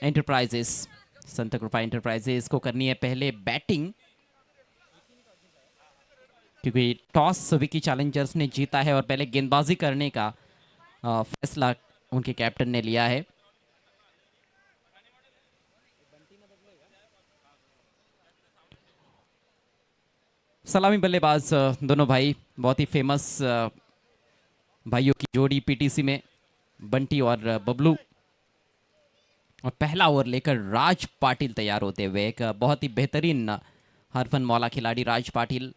Enterprises, संत कृपा enterprises को करनी है पहले बैटिंग, क्योंकि टॉस विकी चैलेंजर्स ने जीता है और पहले गेंदबाजी करने का फैसला उनके कैप्टन ने लिया है। सलामी बल्लेबाज दोनों भाई, बहुत ही फेमस भाइयों की जोड़ी पीटीसी में, बंटी और बबलू। और पहला ओवर लेकर राज पाटिल तैयार होते हुए, एक बहुत ही बेहतरीन हरफन मौला खिलाड़ी राज पाटिल।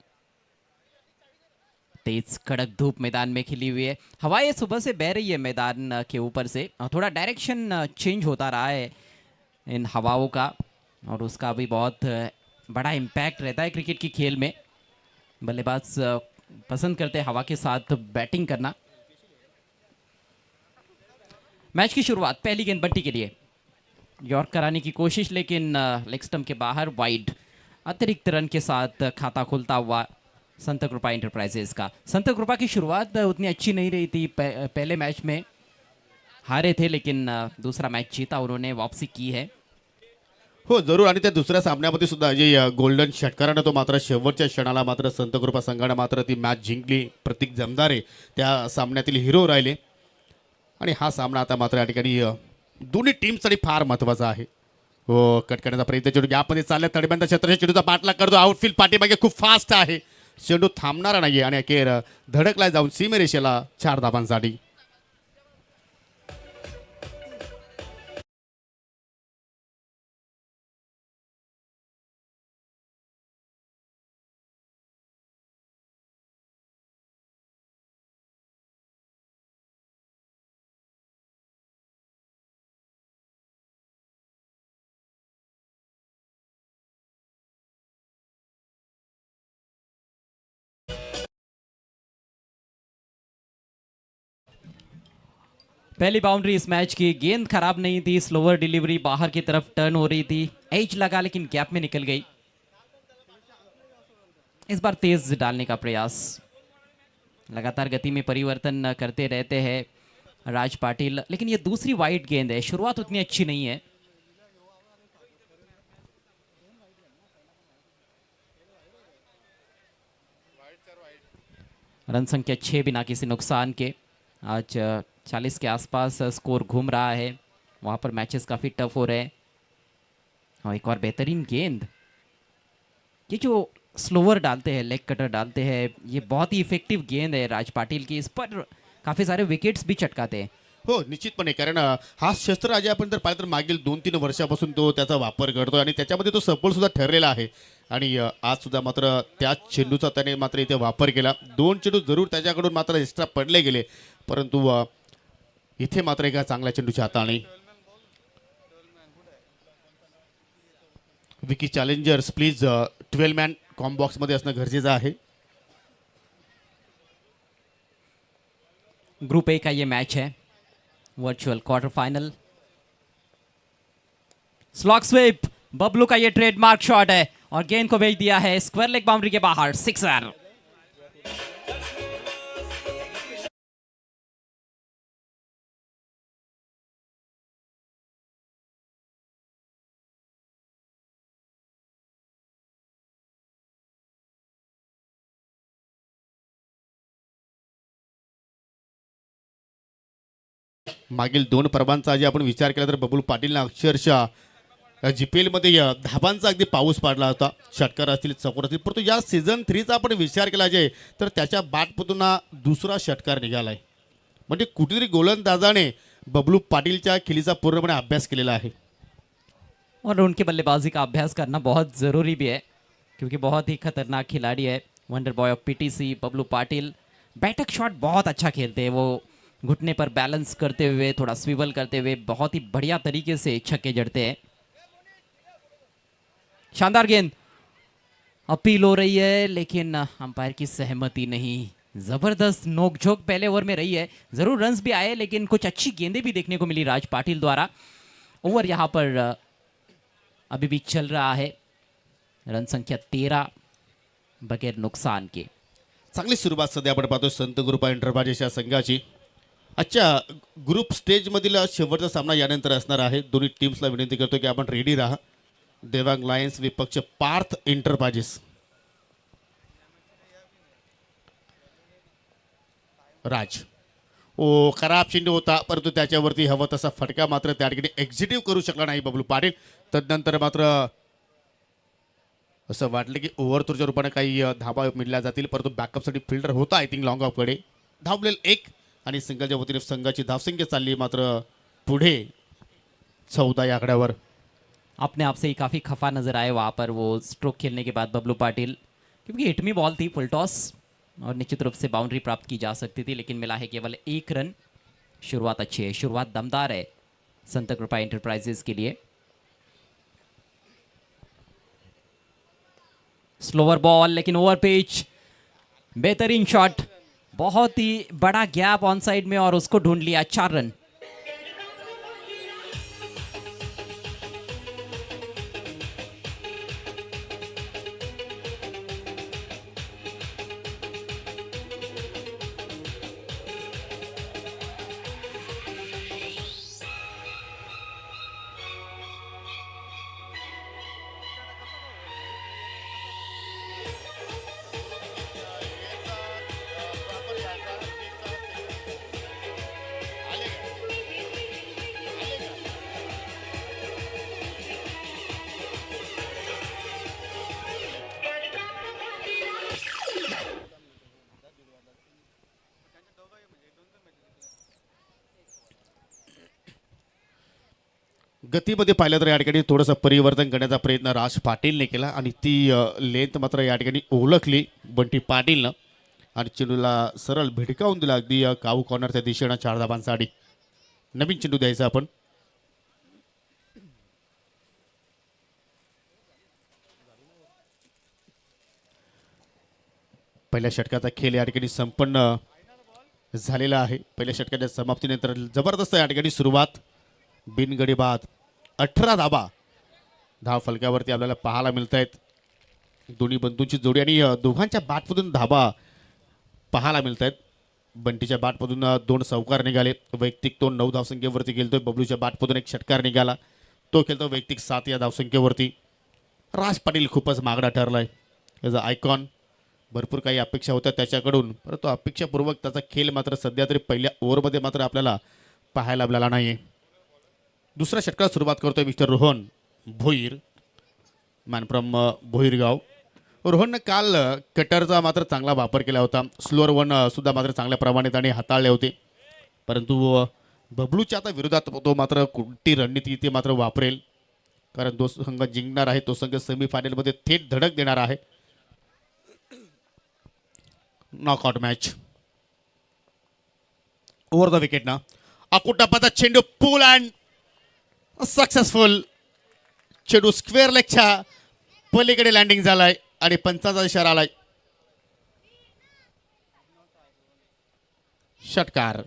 तेज कड़क धूप मैदान में खिली हुई है, हवाएं सुबह से बह रही है मैदान के ऊपर से, थोड़ा डायरेक्शन चेंज होता रहा है इन हवाओं का, और उसका भी बहुत बड़ा इम्पैक्ट रहता है क्रिकेट की खेल में। बल्लेबाज पसंद करते हैं हवा के साथ बैटिंग करना। मैच की शुरुआत, पहली गेंद बंटी के लिए, यॉर्क कराने की कोशिश लेकिन लेग स्टंप के बाहर, वाइड। अतिरिक्त रन के साथ खाता खुलता हुआ संत कृपा एंटरप्राइजेस का। संत कृपा की शुरुआत उतनी अच्छी नहीं रही थी, पहले मैच में हारे थे, लेकिन दूसरा मैच जीता उन्होंने, वापसी की है। हो जरूर, आणि त्या दुसऱ्या सामन्यामध्ये सुद्धा जे गोल्डन षटकारानं तो मात्र शेवटच्या क्षणाला मात्र संत कृपा संघाने मात्र ती मॅच जिंकली. प्रतीक जमदारे त्या सामन्यातील हिरो राहिले आणि हा सामना आता मात्र या ठिकाणी दोन्ही टीमसाठी फार महत्त्वाचा आहे. हो, कट करण्याचा प्रयत्न चेंडू गॅपमध्ये चालल्या, तडबंद क्षेत्राच्या चेंडूचा पाठलाग करतो, आउटफील्ड पाठीमागे खूप फास्ट आहे, चेंडू थांबणारा नाहीये आणि अखेर धडकला जाऊन सीमेरेषेला 4 धावांसाठी. पहली बाउंड्री इस मैच की, गेंद खराब नहीं थी, स्लोअर डिलीवरी बाहर की तरफ टर्न हो रही थी, एज लगा लेकिन गैप में निकल गई। इस बार तेज डालने का प्रयास, लगातार गति में परिवर्तन करते रहते हैं राज पाटिल, लेकिन ये दूसरी वाइड गेंद है, शुरुआत उतनी अच्छी नहीं है। रन संख्या 6 बिना किसी नुकसान के, आज 40 के आसपास स्कोर घूम रहा है, वहां पर मैचेस काफी टफ हो रहे हैं। और एक और बेहतरीन गेंद, ये जो स्लोअर डालते हैं, लेग कटर डालते हैं, ये बहुत ही इफेक्टिव गेंद है राज पाटिल की, इस पर काफी सारे विकेट्स भी चटकाते हैं। हो निश्चितपणे, कारण हा शस्त्रराजा आपण जर पाहिलं तर मागील 2-3 वर्षापासून तो त्याचा वापर करतो आणि त्याच्यामध्ये तो सफल सुद्धा ठरलेला आहे. आणि आज सुद्धा मात्र त्याच चेंडूचा त्याने मात्र इथे वापर केला. 2 चेंडू जरूर त्याच्याकडून मात्र एक्स्ट्रा पडले गेले, परंतु इथे मात्र एका चांगल्या चेंडूची हाताळणी. Vicky challengers please 12 man com box मध्ये असणं गरजेचं आहे. ग्रुप ए का ये मैच है, virtual quarter final. Slog sweep, Bablu का ये ट्रेडमार्क शॉट है और गेंद को भेज दिया है स्क्वायर लेग बाउंड्री के बाहर, सिक्सर। मागील 2 पर्वांचा आधी आपण विचार केला तर बबलू पाटीलने अक्षरशः जीपीएल मध्ये धाबांचा अगदी पाऊस पाडला होता, षटकार असतील, चौकार असतील, परंतु या सीझन 3चा आपण विचार केला जे तर त्याच्या बॅटमधून दुसरा षटकार निघालाय. म्हणजे कुठेतरी गोलंदाजाने बबलू पाटीलच्या खिलीचा पूर्णपणे अभ्यास केलेला आहे. और उनके बल्लेबाजी का अभ्यास करना बहुत ज़रूरी भी है, क्योंकि बहुत ही खतरनाक खिलाड़ी है wonder boy of PTC Bablu Patil. बैटक शॉट बहुत अच्छा खेलते हैं वो, घुटने पर बैलेंस करते हुए, थोड़ा स्विवल करते हुए बहुत ही बढ़िया तरीके से छक्के जड़ते हैं। शानदार गेंद, अपील हो रही है लेकिन अंपायर की सहमति नहीं। जबरदस्त नोकझोंक पहले ओवर में रही है, जरूर रन्स भी आए लेकिन कुछ अच्छी गेंदें भी देखने को मिली राज पाटिल द्वारा। ओवर यहां पर अभी भी चल रहा है, रन संख्या 13 बगैर नुकसान के। चांगली सुरुवात सध्या आपण पाहतो संत कृपा एंटरप्राइजेसच्या संघाची. आजच्या ग्रुप स्टेजमधील शेवटचा सामना यानंतर असणार आहे. दोन्ही टीम्सला विनंती करतो की आपण रेडी राहा. देवांग लायन्स विपक्ष पार्थ एंटरप्राइजेस. राज ओ खराब चेंडू होता, परंतु त्याच्यावरती हवं तसा फटका मात्र त्या ठिकाणी एक्झिक्यूट करू शकला नाही बबलू पाटील. तदनंतर मात्र असं वाटलं की ओव्हरथ्रोच्या रूपाने काही धाबा मिळल्या जातील, परंतु बॅकअपसाठी फिल्डर होता आय थिंक लॉंग ऑफकडे. धावलेल एक आणि सिंगलच्या वतीने संघाची धावसंख्या चालली मात्र पुढे 14 या आकड्यावर. अपने आप से ही काफ़ी खफा नज़र आए वहाँ पर वो स्ट्रोक खेलने के बाद बबलू पाटिल, क्योंकि हिटमी बॉल थी फुल टॉस और निश्चित रूप से बाउंड्री प्राप्त की जा सकती थी, लेकिन मिला है केवल 1 रन. शुरुआत अच्छी है, शुरुआत दमदार है संत कृपा एंटरप्राइजेस के लिए. स्लोअर बॉल लेकिन ओवर पिच, बेहतरीन शॉट, बहुत ही बड़ा गैप ऑन साइड में और उसको ढूंढ लिया. 4 रन. गतीमध्ये पाहिलं तर या ठिकाणी थोडंसं परिवर्तन करण्याचा प्रयत्न राज पाटीलने केला आणि ती लेंथ मात्र या ठिकाणी ओळखली बंटी पाटीलनं आणि चेंडूला सरळ भिडकावून दिला अगदी काऊ कॉर्नरच्या दिशेनं 4 धावांसाठी. नवीन चेंडू द्यायचा आपण. पहिल्या षटकाचा खेळ या ठिकाणी संपन्न झालेला आहे. पहिल्या षटकाच्या समाप्तीनंतर जबरदस्त या ठिकाणी सुरुवात. बिनगडी बाद 18 धाबा धाव फलकावरती आपल्याला पाहायला मिळत आहेत. दोन्ही बंधूंची जोडी आणि दोघांच्या बॅटमधून धाबा पाहायला मिळत आहेत. बंटीच्या बॅटमधून 2 चौकार निघाले, वैयक्तिक तो 9 धावसंख्येवरती खेळतोय. बबलूच्या बॅटमधून एक षटकार निघाला, तो खेळतो वैयक्तिक 7 या धावसंख्येवरती. राज पाटील खूपच मागडा ठरलाय. ॲज अ आयकॉन भरपूर काही अपेक्षा होत्या त्याच्याकडून, परंतु अपेक्षापूर्वक त्याचा खेळ मात्र सध्या तरी पहिल्या ओव्हरमध्ये मात्र आपल्याला पाहायला मिळाला नाही. दुसऱ्या षटकाला सुरुवात करतोय mister Rohan Bhoir, man from Bhoirgaon. रोहननं काल कटरचा मात्र चांगला वापर केला होता. स्लोअर वन सुद्धा मात्र चांगल्या प्रमाणे त्याने हाताळले होते, परंतु बबलूच्या आता विरोधात तो मात्र कोणती रणनीती ते मात्र वापरेल, कारण तो संघ जिंकणार आहे. तो संघ सेमीफायनलमध्ये थेट धडक देणार आहे. Knockout match. Over the wicket ना अकुटप्पाचा चेंडू पूल अँड सक्सेसफुल. चेंडू स्क्वेअर लेगच्या पलीकडे लँडिंग झालाय आणि पंचाचा इशारा आलाय. षटकार.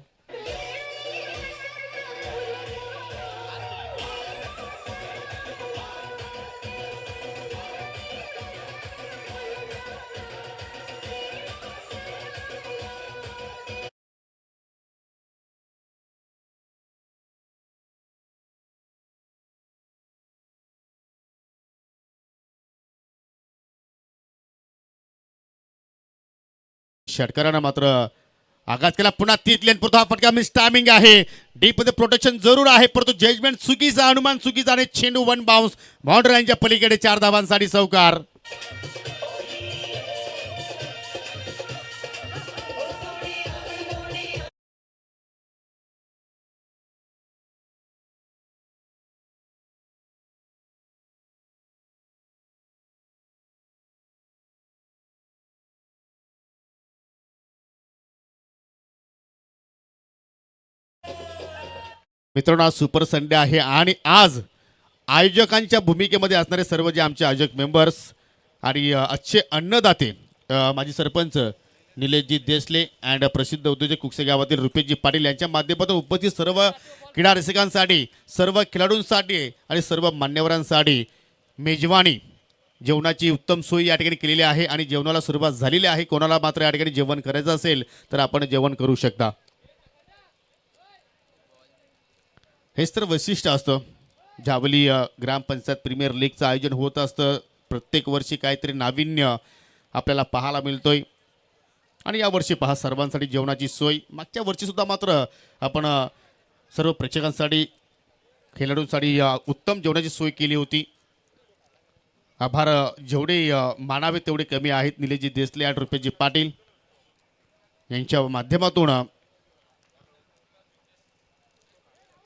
षटकारानं मात्र आघात केला. पुन्हा तिथल्यान पुरता फटका मिस टायमिंग आहे. डीप मध्ये प्रोटेक्शन जरूर आहे, परंतु जजमेंट चुकीचा, अनुमान चुकीचा आणि चेंडू 1 बाउन्स बाउंड्री लाईनच्या पलीकडे 4 धावांसाठी चौकार. मित्रांनो आज सुपर संडे आहे आणि आज आयोजकांच्या भूमिकेमध्ये असणारे सर्व जे आमचे आयोजक मेंबर्स आणि अच्छे अन्नदाते माजी सरपंच निलेशजी देसले अँड प्रसिद्ध उद्योजक कुकसे गावातील रुपेशजी पाटील यांच्या माध्यमातून उपस्थित सर्व क्रीडा रसिकांसाठी, सर्व खेळाडूंसाठी आणि सर्व मान्यवरांसाठी मेजवानी जेवणाची उत्तम सोय या ठिकाणी केलेली आहे आणि जेवणाला सुरुवात झालेली आहे. कोणाला मात्र या ठिकाणी जेवण करायचं असेल तर आपण जेवण करू शकता. हेच तर वैशिष्ट्य असतं ज्यावेळी ग्रामपंचायत प्रीमियर लीगचं आयोजन होत असतं. प्रत्येक वर्षी काहीतरी नाविन्य आपल्याला पाहायला मिळतोय. आणि यावर्षी पहा सर्वांसाठी जेवणाची सोय. मागच्या वर्षी सुद्धा मात्र आपण सर्व प्रेक्षकांसाठी खेळाडूंसाठी उत्तम जेवणाची सोय केली होती. आभार जेवढे मानावे तेवढे कमी आहेत. निलेशजी देसले आणि रुपेशजी पाटील यांच्या माध्यमातून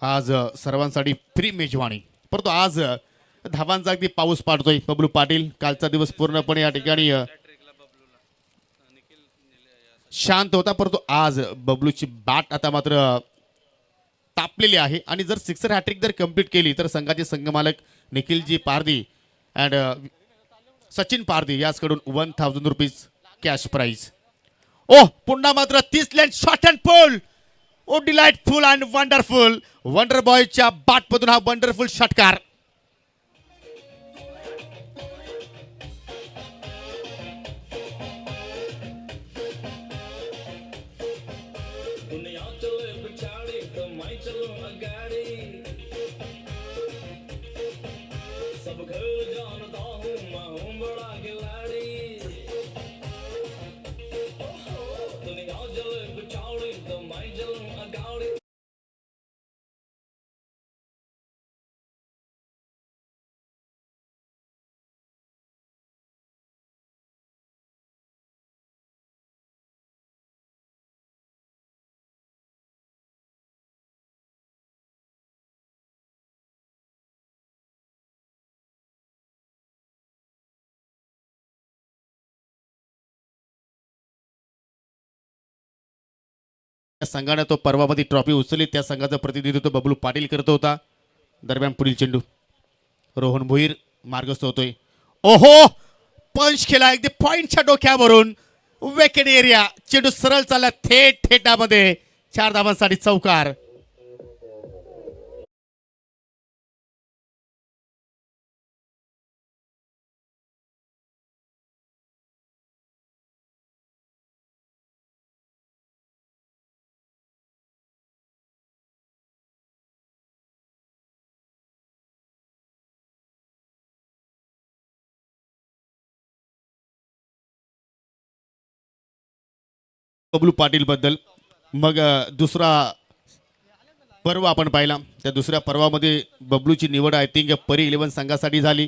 आज सर्वांसाठी फ्री मेजवानी. परंतु आज धावांचा अगदी पाऊस पाडतोय. बबलू पाटील कालचा दिवस पूर्णपणे या ठिकाणी शांत होता, परंतु आज बबलूची बॅट आता मात्र तापलेली आहे. आणि जर सिक्सर हॅट्रिक जर कंप्लीट केली तर संघाचे संघमालक निखिलजी पारदी अँड सचिन पारदी याचकडून 1000 रुपीज कॅश प्राइज. ओ पुन्हा मात्र 30 लेन shot and pull. Oh delightful and wonderful. Wonder बॉयच्या बॅटमधून हा वंडरफुल षटकार. दुनिया चले पिछाड़ी तो मैं चलूं अगाड़ी सब घर जानता हूँ मैं हूँ बड़ा खिलाड़ी दुनिया चले पिछाड़ी तो मैं चलूं अगाड़ी त्या संघाने तो पर्वामध्ये ट्रॉफी उचलली. त्या संघाचं प्रतिनिधित्व बबलू पाटील करत होता. दरम्यान पुढील चेंडू रोहन भोईर मार्गस्थ होतोय. ओहो पंच केला अगदी पॉइंटच्या डोक्यावरून. Vacate area. चेंडू सरळ चालला थेट थेटामध्ये. 4 धावांसाठी चौकार. बबलू पाटील बद्दल मग दुसरा पर्व आपण पाहिला. त्या दुसऱ्या पर्वामध्ये बबलूची निवड आय थिंक परी 11 संघासाठी झाली.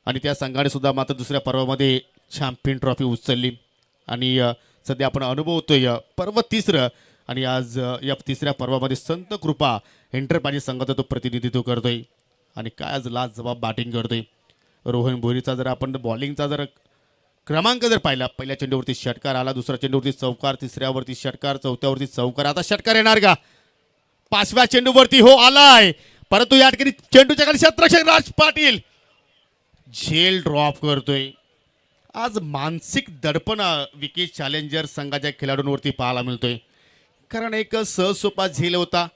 आणि त्या संघाने सुद्धा मात्र दुसऱ्या पर्वामध्ये चॅम्पियन ट्रॉफी उचलली. आणि सध्या आपण अनुभवतोय पर्व तिसरं. आणि आज या तिसऱ्या पर्वामध्ये संत कृपा एंटरप्राइज संघाचं तो प्रतिनिधित्व करतोय. आणि काय आज लाजवाब बॅटिंग करतोय. रोहन भोईरचा जर आपण बॉलिंगचा जर क्रमांक जर पाहिला, पहिल्या चेंडूवरती षटकार आला, दुसऱ्या चेंडूवरती चौकार, तिसऱ्यावरती षटकार, चौथ्यावरती चौकार. आता षटकार येणार का? 5व्या चेंडूवरती हो आलाय. परंतु या ठिकाणी चेंडूच्या खाली क्षेत्ररक्षक राज पाटील झेल ड्रॉप करतोय. आज मानसिक दडपण विकेट चॅलेंजर संघाच्या खेळाडूंवरती पाहायला मिळतोय. कारण एक सहजसोपा झेल होता.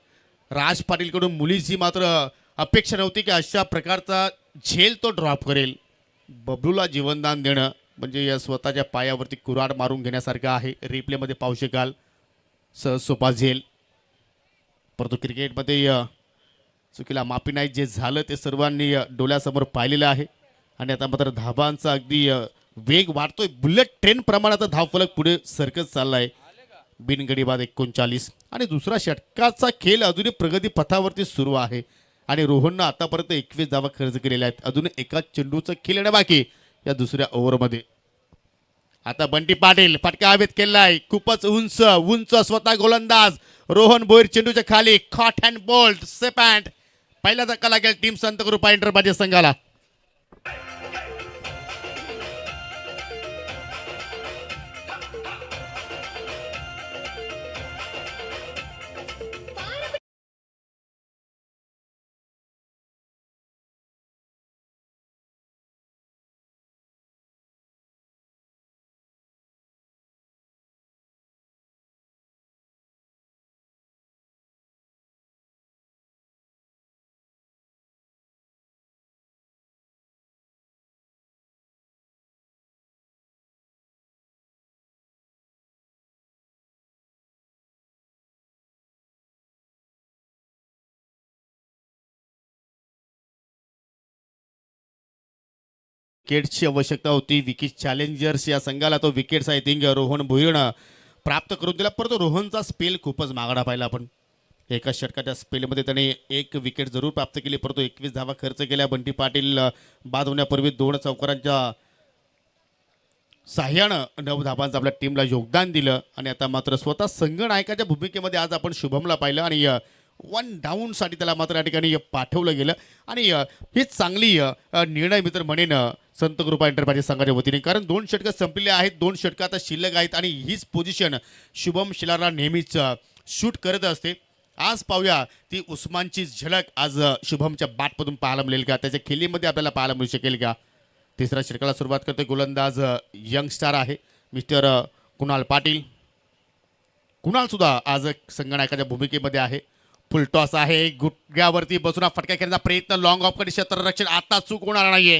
राज पाटीलकडून मुलीची मात्र अपेक्षा नव्हती की अशा प्रकारचा झेल तो ड्रॉप करेल. बबलूला जीवनदान देणं म्हणजे या स्वतःच्या पायावरती कुऱ्हाड मारून घेण्यासारखं आहे. रिप्लेमध्ये पाहू शकाल सहजसोपा झेल. परंतु क्रिकेटमध्ये चुकीला माफी नाही. जे झालं ते सर्वांनी डोळ्यासमोर पाहिलेलं आहे. आणि आता मात्र धाबांचा अगदी वेग वाढतोय. बुलेट ट्रेन प्रमाणे आता धावफलक पुढे सरकत चाललाय. बिनगडी बाद 39. आणि दुसरा षटकाचा खेळ अजूनही प्रगती पथावरती सुरू आहे. आणि रोहननं आतापर्यंत 21 धावा खर्च केलेल्या आहेत. अजून एका चेंडूचा खेळ येणं बाकी या दुसऱ्या ओव्हरमध्ये. आता बंटी पाटील फटका हवेत केलाय. खूपच उंच उंच स्वतः गोलंदाज रोहन भोईर चेंडूच्या खाली कॉट अँड बोल्ट सेपॅन्ट. पहिला धक्का लागेल टीम संत कृपा एंटरप्राइजेस संघाला. विकेटची आवश्यकता होती. विकेट चॅलेंजर्स या संघाला तो विकेट्स आय थिंक रोहन भुईरनं प्राप्त करून दिला. परंतु रोहनचा स्पेल खूपच मागडा पाहिला आपण. एका षटकाच्या स्पेलमध्ये त्याने एक विकेट जरूर प्राप्त केली, परंतु 21 धावा खर्च केल्या. बंटी पाटील बाद होण्यापूर्वी 2 चौकारांच्या साह्यानं 9 धावांचं आपल्या टीमला योगदान दिलं. आणि आता मात्र स्वतः संघनायकाच्या भूमिकेमध्ये आज आपण शुभमला पाहिलं आणि 1 डाऊनसाठी त्याला मात्र या ठिकाणी पाठवलं गेलं. आणि ही चांगली निर्णय मित्र म्हणेन संत कृपा एंटरप्राइजेस संघाच्या वतीने, कारण 2 षटकं संपलेले आहेत, 2 षटकं आता शिल्लक आहेत आणि हीच पोझिशन शुभम शिलारला नेहमीच शूट करत असते. आज पाहूया ती उस्मानची झलक आज शुभमच्या बॅटमधून पाहायला मिळेल का, त्याच्या खेळीमध्ये आपल्याला पाहायला मिळू शकेल का. तिसऱ्या षटकाला सुरुवात करते गोलंदाज यंग स्टार आहे मिस्टर कुणाल पाटील. कुणाल सुद्धा आज संघनायकाच्या भूमिकेमध्ये आहे. फुल टॉस आहे, गुडघ्यावरती बसून फटका खेळण्याचा प्रयत्न, लॉंग ऑफ कडे क्षेत्ररक्षण आता चूक होणार नाहीये.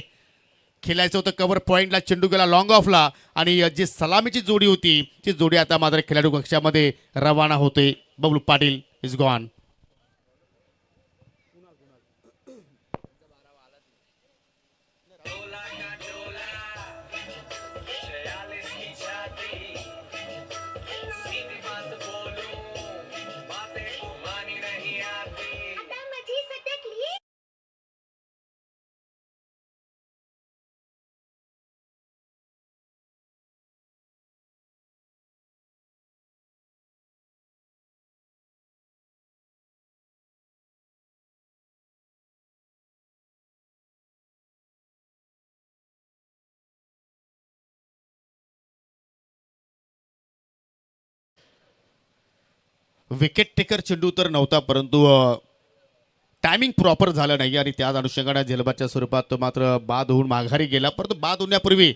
खेळायचं होतं कव्हर पॉईंटला, चेंडू गेला लॉंग ऑफला आणि जी सलामीची जोडी होती ती जोडी आता मात्र खेळाडू कक्षामध्ये रवाना होते. Bablu Patil is gone. Wicket taker चेंडू तर नव्हता, परंतु टायमिंग प्रॉपर झालं नाही आणि त्याच अनुषंगाने झेलबादच्या स्वरूपात तो मात्र बाद होऊन माघारी गेला. परंतु बाद होण्यापूर्वी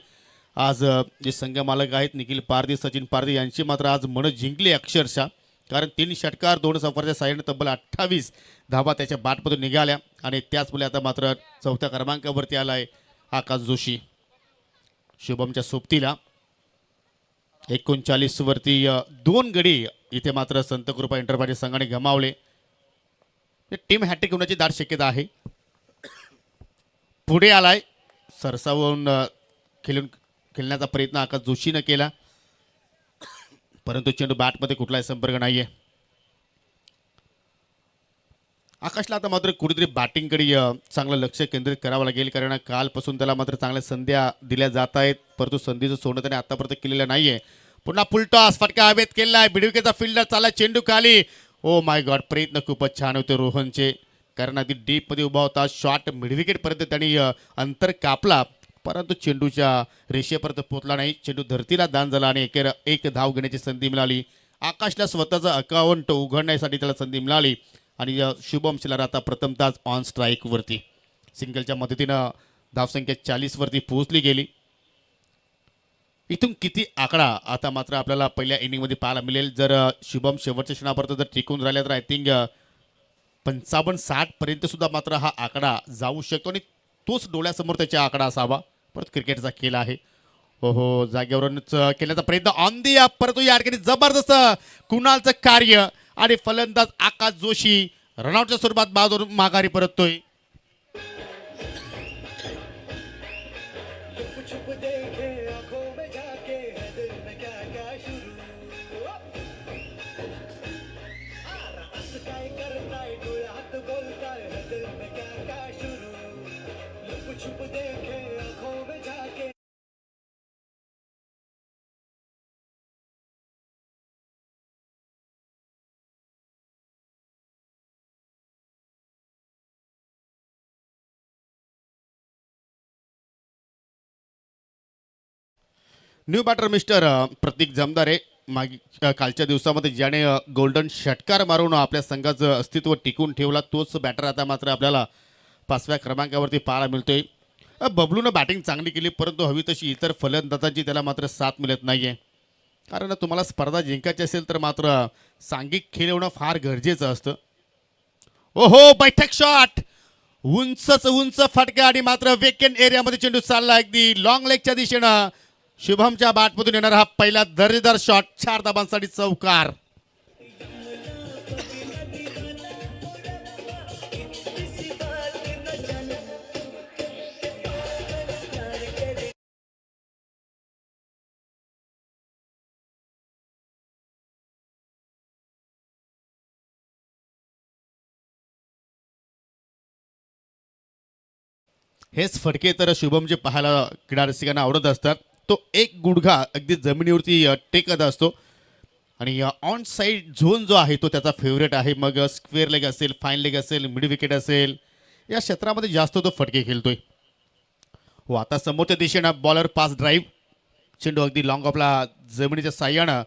आज जे संघ मालक आहेत निखिल पारधी, सचिन पारधी यांची मात्र आज मन जिंकली अक्षरशः, कारण 3 षटकार 2 चौकारच्या साह्याने तब्बल 28 धावा त्याच्या बॅटमधून निघाल्या. आणि त्याचमुळे आता मात्र 4थ्या क्रमांकावरती आलाय आकाश जोशी. शुभमच्या सोबतीला 39 वरती 2 गडी इथे मात्र संत कृपा एंटरप्राइजेस संघाने गमावले. टीम हॅट्रिक होण्याची दाट शक्यता आहे. पुढे आलाय सरसावून खेळण्याचा प्रयत्न आकाश जोशीनं केला, परंतु चेंडू बॅटमध्ये कुठलाही संपर्क नाहीये. आकाशला आता मात्र कुठेतरी बॅटिंगकडे चांगलं लक्ष केंद्रित करावं लागेल, कारण कालपासून त्याला मात्र चांगल्या संध्या दिल्या जात आहेत, परंतु संधीचं सोडणं त्याने आतापर्यंत केलेलं नाहीये. पुन्हा फुलटॉस फटका हवेत केलाय, बिडविकेचा फिल्डर चालला, चेंडू खाली. ओ माय गॉड, प्रयत्न खूपच छान होते रोहनचे, कारण अगदी डीपमध्ये उभा होता. शॉट मिडविकेटपर्यंत त्यांनी अंतर कापला, परंतु चेंडूच्या रेषेपर्यंत पोहोचला नाही. चेंडू धरतीला दान झाला आणि एक धाव घेण्याची संधी मिळाली. आकाशला स्वतःचं अकाउंट उघडण्यासाठी त्याला संधी मिळाली आणि शुभम शिलार आता प्रथमतः ऑन स्ट्राईकवरती सिंगलच्या मदतीनं धावसंख्या 40 वरती पोहोचली गेली. इथून किती आकडा आता मात्र आपल्याला पहिल्या इनिंगमध्ये पाहायला मिळेल. जर शुभम शेवटच्या क्षणापर्यंत जर टिकून राहिला तर आय थिंक 55-60 पर्यंत सुद्धा मात्र हा आकडा जाऊ शकतो आणि तोच डोळ्यासमोर त्याचा आकडा असावा. परत क्रिकेटचा खेळ आहे. हो, जागेवरूनच केल्याचा प्रयत्न ऑन दी अप, परंतु या ठिकाणी जबरदस्त कुणालचं कार्य आणि फलंदाज आकाश जोशी रनआउटच्या स्वरूपात बाजून माघारी परततोय. न्यू बॅटर मिस्टर प्रतीक जमदारे कालच्या दिवसामध्ये ज्याने गोल्डन षटकार मारून आपल्या संघाचं अस्तित्व टिकून ठेवला, तोच बॅटर आता मात्र आपल्याला 5व्या क्रमांकावरती पाहायला मिळतोय. बबलूनं बॅटिंग चांगली केली, परंतु हवी तशी इतर फलंदाजांची त्याला मात्र साथ मिळत नाहीये. कारण तुम्हाला स्पर्धा जिंकायची असेल तर मात्र सांघिक खेळ होणं फार गरजेचं असतं. ओहो, बैठक शॉट, उंच फटका आणि मात्र वेकेंट एरियामध्ये चेंडू चालला अगदी लॉंग लेगच्या दिशेनं. शुभमच्या बॅटमधून येणारा हा पहिला दर्जेदार शॉट, 4 धाबांसाठी चौकार. हेच फटके तर शुभमचे पाहायला क्रीडा रसिकांना आवडत असतात. तो एक गुडघा अगदी जमिनीवरती टेकत असतो आणि ऑन साईड झोन जो आहे तो त्याचा फेवरेट आहे. मग स्क्वेअर लेग असेल, फाईन लेग असेल, मिड विकेट असेल, या क्षेत्रामध्ये जास्त तो फटके खेळतोय. हो, आता समोरच्या दिशेनं बॉलर पास ड्राईव्ह, चेंडू अगदी लॉंग ऑफला जमिनीच्या साह्यानं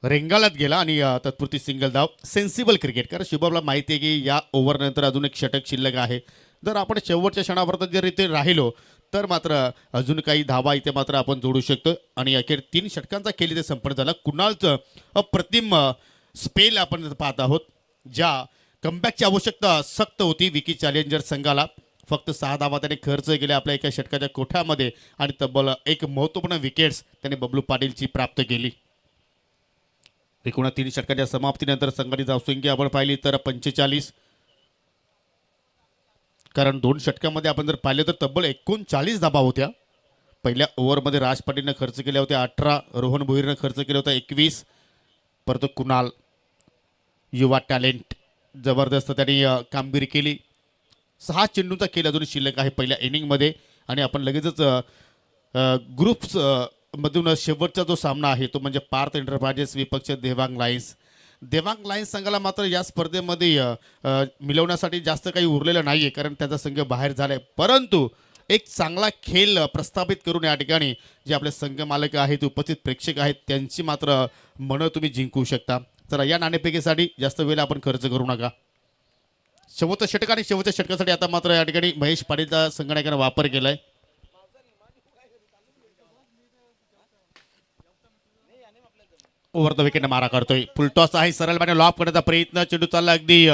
रेंगाळत गेला आणि तत्पुरती सिंगल धाव. सेन्सिबल क्रिकेट, कारण शुभमला माहिती आहे की या ओव्हरनंतर अजून एक षटक शिल्लक आहे. जर आपण शेवटच्या क्षणापर्यंत जर इथे राहिलो तर मात्र अजून काही धावा इथे मात्र आपण जोडू शकतो. आणि अखेर 3 षटकांचा खेळ इथे संपन्न झाला. कुणालचं अप्रतिम स्पेल आपण पाहत आहोत. ज्या कमबॅकची आवश्यकता सक्त होती विकी चॅलेंजर संघाला, फक्त 6 धावा त्याने खर्च केल्या आपल्या एका षटकाच्या कोठ्यामध्ये आणि तब्बल एक महत्त्वपूर्ण विकेट्स त्याने बबलू पाटीलची प्राप्त केली. एकूण 3 षटकाच्या समाप्तीनंतर संघाची धावसंख्या आपण पाहिली तर 45, कारण 2 षटकामध्ये आपण जर पाहिलं तर तब्बल 39 धाबा होत्या. पहिल्या ओव्हरमध्ये राज पाटीलनं खर्च केल्या होत्या 18, रोहन भोईरनं खर्च केला होता 21, परत कुणाल युवा टॅलेंट जबरदस्त त्यांनी कामगिरी केली. 6 चेंडूंचा खेळ अजून शिल्लक आहे पहिल्या इनिंगमध्ये आणि आपण लगेचच ग्रुप्स मधून शेवटचा जो सामना आहे तो म्हणजे पार्थ एंटरप्राइजेस विपक्ष देवांग लायन्स. देवांग लायन्स संघाला मात्र या स्पर्धेमध्ये मिळवण्यासाठी जास्त काही उरलेलं नाही आहे, कारण त्याचा संघ बाहेर झाला आहे. परंतु एक चांगला खेळ प्रस्थापित करून या ठिकाणी जे आपले संघ मालक आहेत, उपस्थित प्रेक्षक आहेत, त्यांची मात्र मनं तुम्ही जिंकू शकता. चला, या नाणेफेकीसाठी जास्त वेळ आपण खर्च करू नका. शेवटचं षटक आणि शेवटच्या षटकासाठी आता मात्र या ठिकाणी महेश पाटीलचा संगणकाने वापर केला आहे. ओव्हर द विकेट मारा करतोय. फुलटॉस आहे, सरळ पाने लॉप करण्याचा प्रयत्न, चेंडू चालला अगदी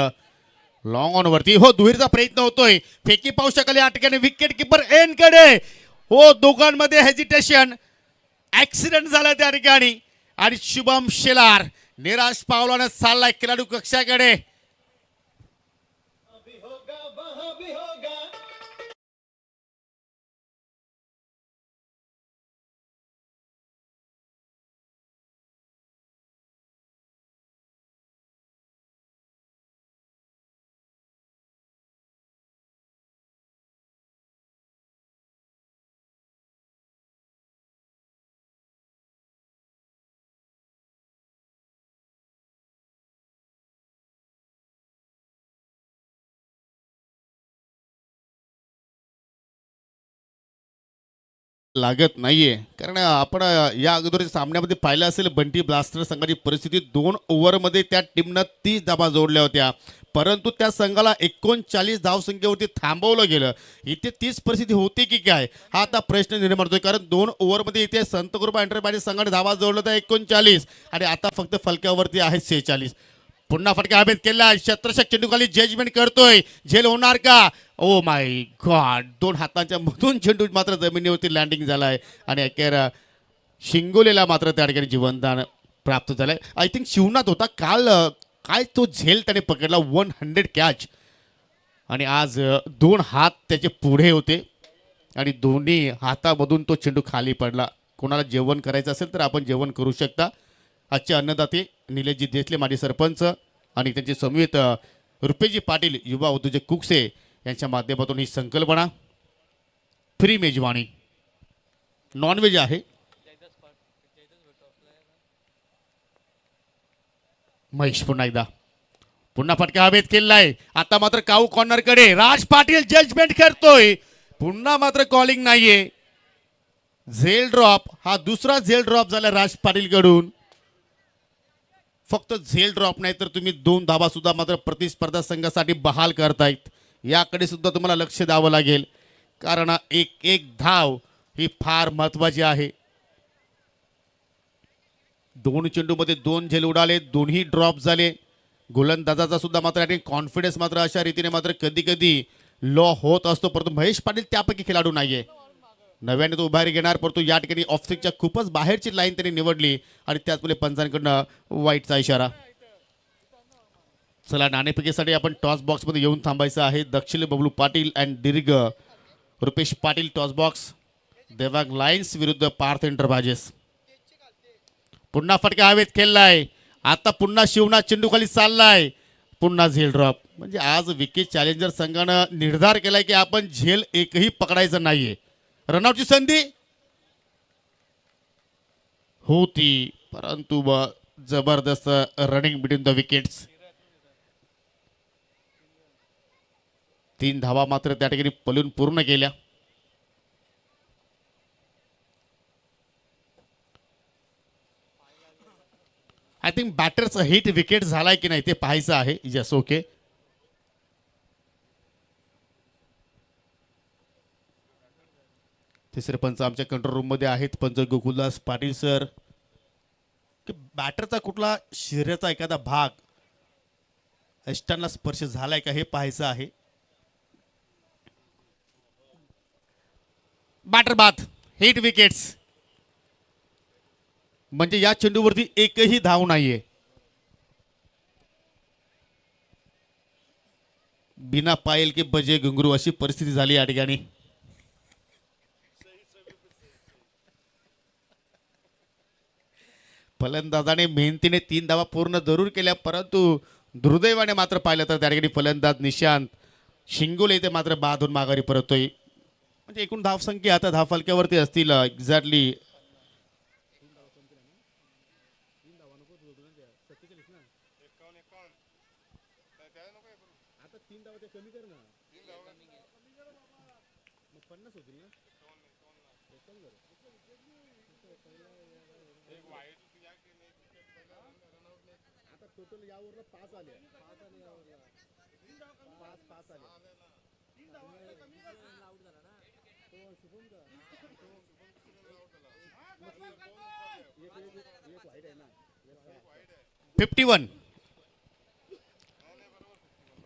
लॉंग ऑन वरती. हो, दुहेरीचा प्रयत्न होतोय, फेकी पाहू शकाल या ठिकाणी विकेट किपर एन कडे. हो, दोघांमध्ये हेजिटेशन, ऍक्सिडेंट झाला त्या ठिकाणी आणि शुभम शेलार निराश पावलाने चाललाय खेळाडू कक्षाकडे. अभी होगा वहाँ भी होगा. लागत नाहीये, कारण आपण या अगोदरच्या सामन्यामध्ये पाहिलं असेल बंटी ब्लास्टर संघाची परिस्थिती. 2 ओव्हरमध्ये त्या टीमनं 30 धाबा जोडल्या होत्या, परंतु त्या संघाला 39 धावसंख्येवरती थांबवलं गेलं. इथे 30 परिस्थिती होती की काय, हा आता प्रश्न निर्माण होतोय. कारण 2 ओव्हरमध्ये इथे संतकृपा एंटरप्राइजेस संघाने धावा जोडलं तर 39 आणि आता फक्त फलक्यावरती आहेत 46. पुन्हा फटका हवेत केला, शतरषक चेंडू खाली जजमेंट करतोय, झेल होणार का? ओ माय गॉड, 2 हातांच्या मधून चेंडू मात्र जमिनीवरती लँडिंग झालाय आणि अखेर शिंगोलेला मात्र त्या ठिकाणी जीवनदान प्राप्त झालंय. आय थिंक शिवनाथ होता काल, काय तो झेल त्याने पकडला, 100 कॅच. आणि आज 2 हात त्याचे पुढे होते आणि दोन्ही हातामधून तो चेंडू खाली पडला. कोणाला जेवण करायचं असेल तर आपण जेवण करू शकता. आजचे अन्नदाते निलेशजी देसले माजी सरपंच आणि त्यांचे समवेत रुपेजी पाटील युवा उद्योजक कुकसे यांच्या माध्यमातून ही संकल्पना. फ्री मेजवानी, नॉनव्हेज आहे. महेश पुन्हा एकदा, पुन्हा फटका हवेत केलाय. आता मात्र काऊ कॉर्नर कडे राज पाटील जजमेंट करतोय, पुन्हा मात्र कॉलिंग नाहीये. झेल ड्रॉप, हा दुसरा झेल ड्रॉप झाला राज पाटील कडून. फक्त झेल ड्रॉप नाही तर तुम्ही 2 धावा सुद्धा मात्र प्रतिस्पर्धा संघासाठी बहाल करतायत. याकडे सुद्धा तुम्हाला लक्ष द्यावं लागेल, कारण एक धाव ही फार महत्वाची आहे. 2 चेंडूमध्ये 2 झेल उडाले, दोन्ही ड्रॉप झाले. गोलंदाजाचा सुद्धा मात्र कॉन्फिडन्स मात्र अशा रीतीने मात्र कधी कधी लो होत असतो, परंतु महेश पाटील त्यापैकी खेळाडू नाहीये. नव्याने तो उभारी घेणार, परंतु या ठिकाणी ऑफस्टिकच्या खूपच बाहेरची लाईन त्यांनी निवडली आणि त्याचमुळे पंचांकडनं वाईटचा इशारा. चला, नाणेफेकीसाठी आपण टॉस बॉक्समध्ये येऊन थांबायचं आहे. दक्षिण बबलू पाटील अँड दीर्घ Rupesh Patil toss box. Devang Lions विरुद्ध पार्थ एंटरप्राइजेस. पुन्हा फटका हवेत खेळलाय, आता पुन्हा शिवनाथ चेंडू खाली चाललाय, पुन्हा झेल ड्रॉप. म्हणजे आज विकेट चॅलेंजर संघानं निर्धार केलाय की आपण झेल एकही पकडायचं नाहीये. रनआउटची संधी होती परंतु जबरदस्त रनिंग बिटवीन द विकेट्स. 3 धावा मात्र त्या ठिकाणी पलून पूर्ण केल्या. आय थिंक बॅटरचा हिट विकेट झालाय की नाही ते पाहायचं आहे. Yes okay. तिसरे पंच आमच्या कंट्रोल रूम मध्ये आहेत. पंच गोकुलदास पाटील सर. की बॅटरचा कुठला शरीराचा एखादा भाग अष्टांना स्पर्श झालाय का हे पाहायचं आहे. बॅटर बाद हिट विकेट्स. म्हणजे या चेंडूवरती एकही धाव नाहीये. बिना पायल के बजे घुंगरू अशी परिस्थिती झाली या ठिकाणी. फलंदाजाने मेहनतीने 3 धावा पूर्ण जरूर केल्या परंतु दुर्दैवाने मात्र पाहिलं तर त्या ठिकाणी फलंदाज निशांत शिंगोले इथे मात्र बाधून माघारी परततोय. म्हणजे एकूण धावसंख्या आता धावफलक्यावरती असतील एक्झॅक्टली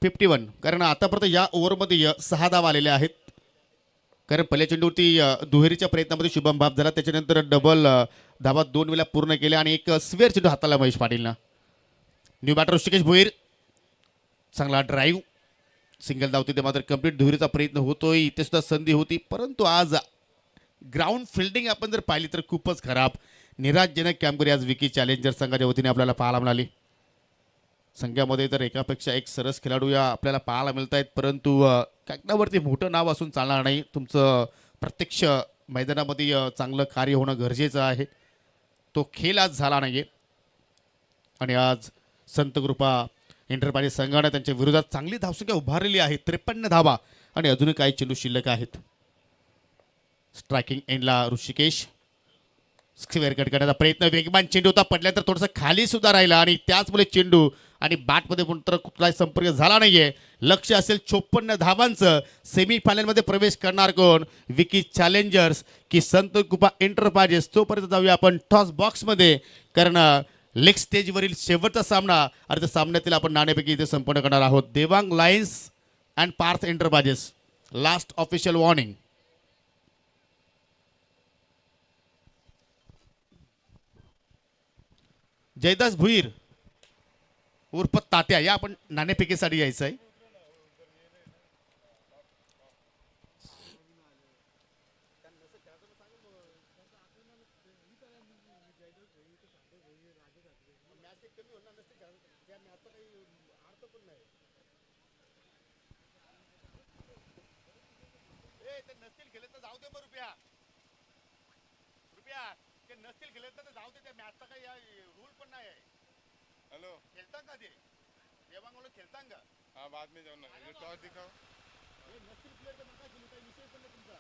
51 कारण आतापर्यंत या ओव्हरमध्ये 6 धावा आलेल्या आहेत. कारण पहिल्या चेंडूवरती दुहेरीच्या प्रयत्नामध्ये शुभम भाप झाला. त्याच्यानंतर डबल धावा 2 वेळा पूर्ण केल्या आणि एक स्वेअर चेंडू हाताला महेश पाटीलनं. New batter Rishikesh Bhoir. चांगला ड्राईव्ह सिंगल धाव तिथे मात्र कंप्लीट दुहेरीचा प्रयत्न होतोय. इथे सुद्धा संधी होती परंतु आज ग्राउंड फिल्डिंग आपण जर पाहिली तर खूपच खराब. निराशजनक कामगिरी आज विकी चॅलेंजर संघाच्या वतीने आपल्याला पाहायला मिळाली. संघामध्ये तर एकापेक्षा एक सरस खेळाडू या आपल्याला पाहायला मिळत आहेत परंतु कागदावरती मोठं नाव असून चालणार नाही. तुमचं प्रत्यक्ष मैदानामध्ये चांगलं कार्य होणं गरजेचं आहे. तो खेळ आज झाला नाही आणि आज संत कृपा एंटरप्राइज संघाने त्यांच्या विरोधात चांगली धावसंख्या उभारलेली आहे. 53 धावा आणि अजूनही काही चेंडू शिल्लक आहेत. स्ट्रायकिंग एंडला ऋषिकेश. स्क्वेअर कट करण्याचा प्रयत्न वेगवान चेंडू होता पडल्यानंतर थोडासा खाली सुद्धा राहिला आणि त्याचमुळे चेंडू आणि बॅटमध्ये तर कुठलाही संपर्क झाला नाहीये. लक्ष असेल 54 धावांचं. सेमीफायनलमध्ये प्रवेश करणार कोण विकी चॅलेंजर्स की संत कृपा एंटरप्राइजेस. तोपर्यंत जाऊया आपण टॉस बॉक्समध्ये कारण लेग स्टेजवरील शेवटचा सामना आणि त्या सामन्यातील आपण नाणेपैकी इथे संपन्न करणार आहोत. Devang lions and Parth enterprises. Last official warning. Jaydas Bhuir उर्फ तात्या या आपण नाणेफेकीसाठी यायचं आहे. नसतील खेळत तर जाऊ दे. त्या मॅचचा काही रूल पण नाही आहे. हेलो खेलता का ते देवांग वाले खेलता का? हां बाद में जाओ ना. ये टॉस दिखाओ. ये नसतील प्लेयर का नका खेळू. काही विषय पण नाही तुमचा.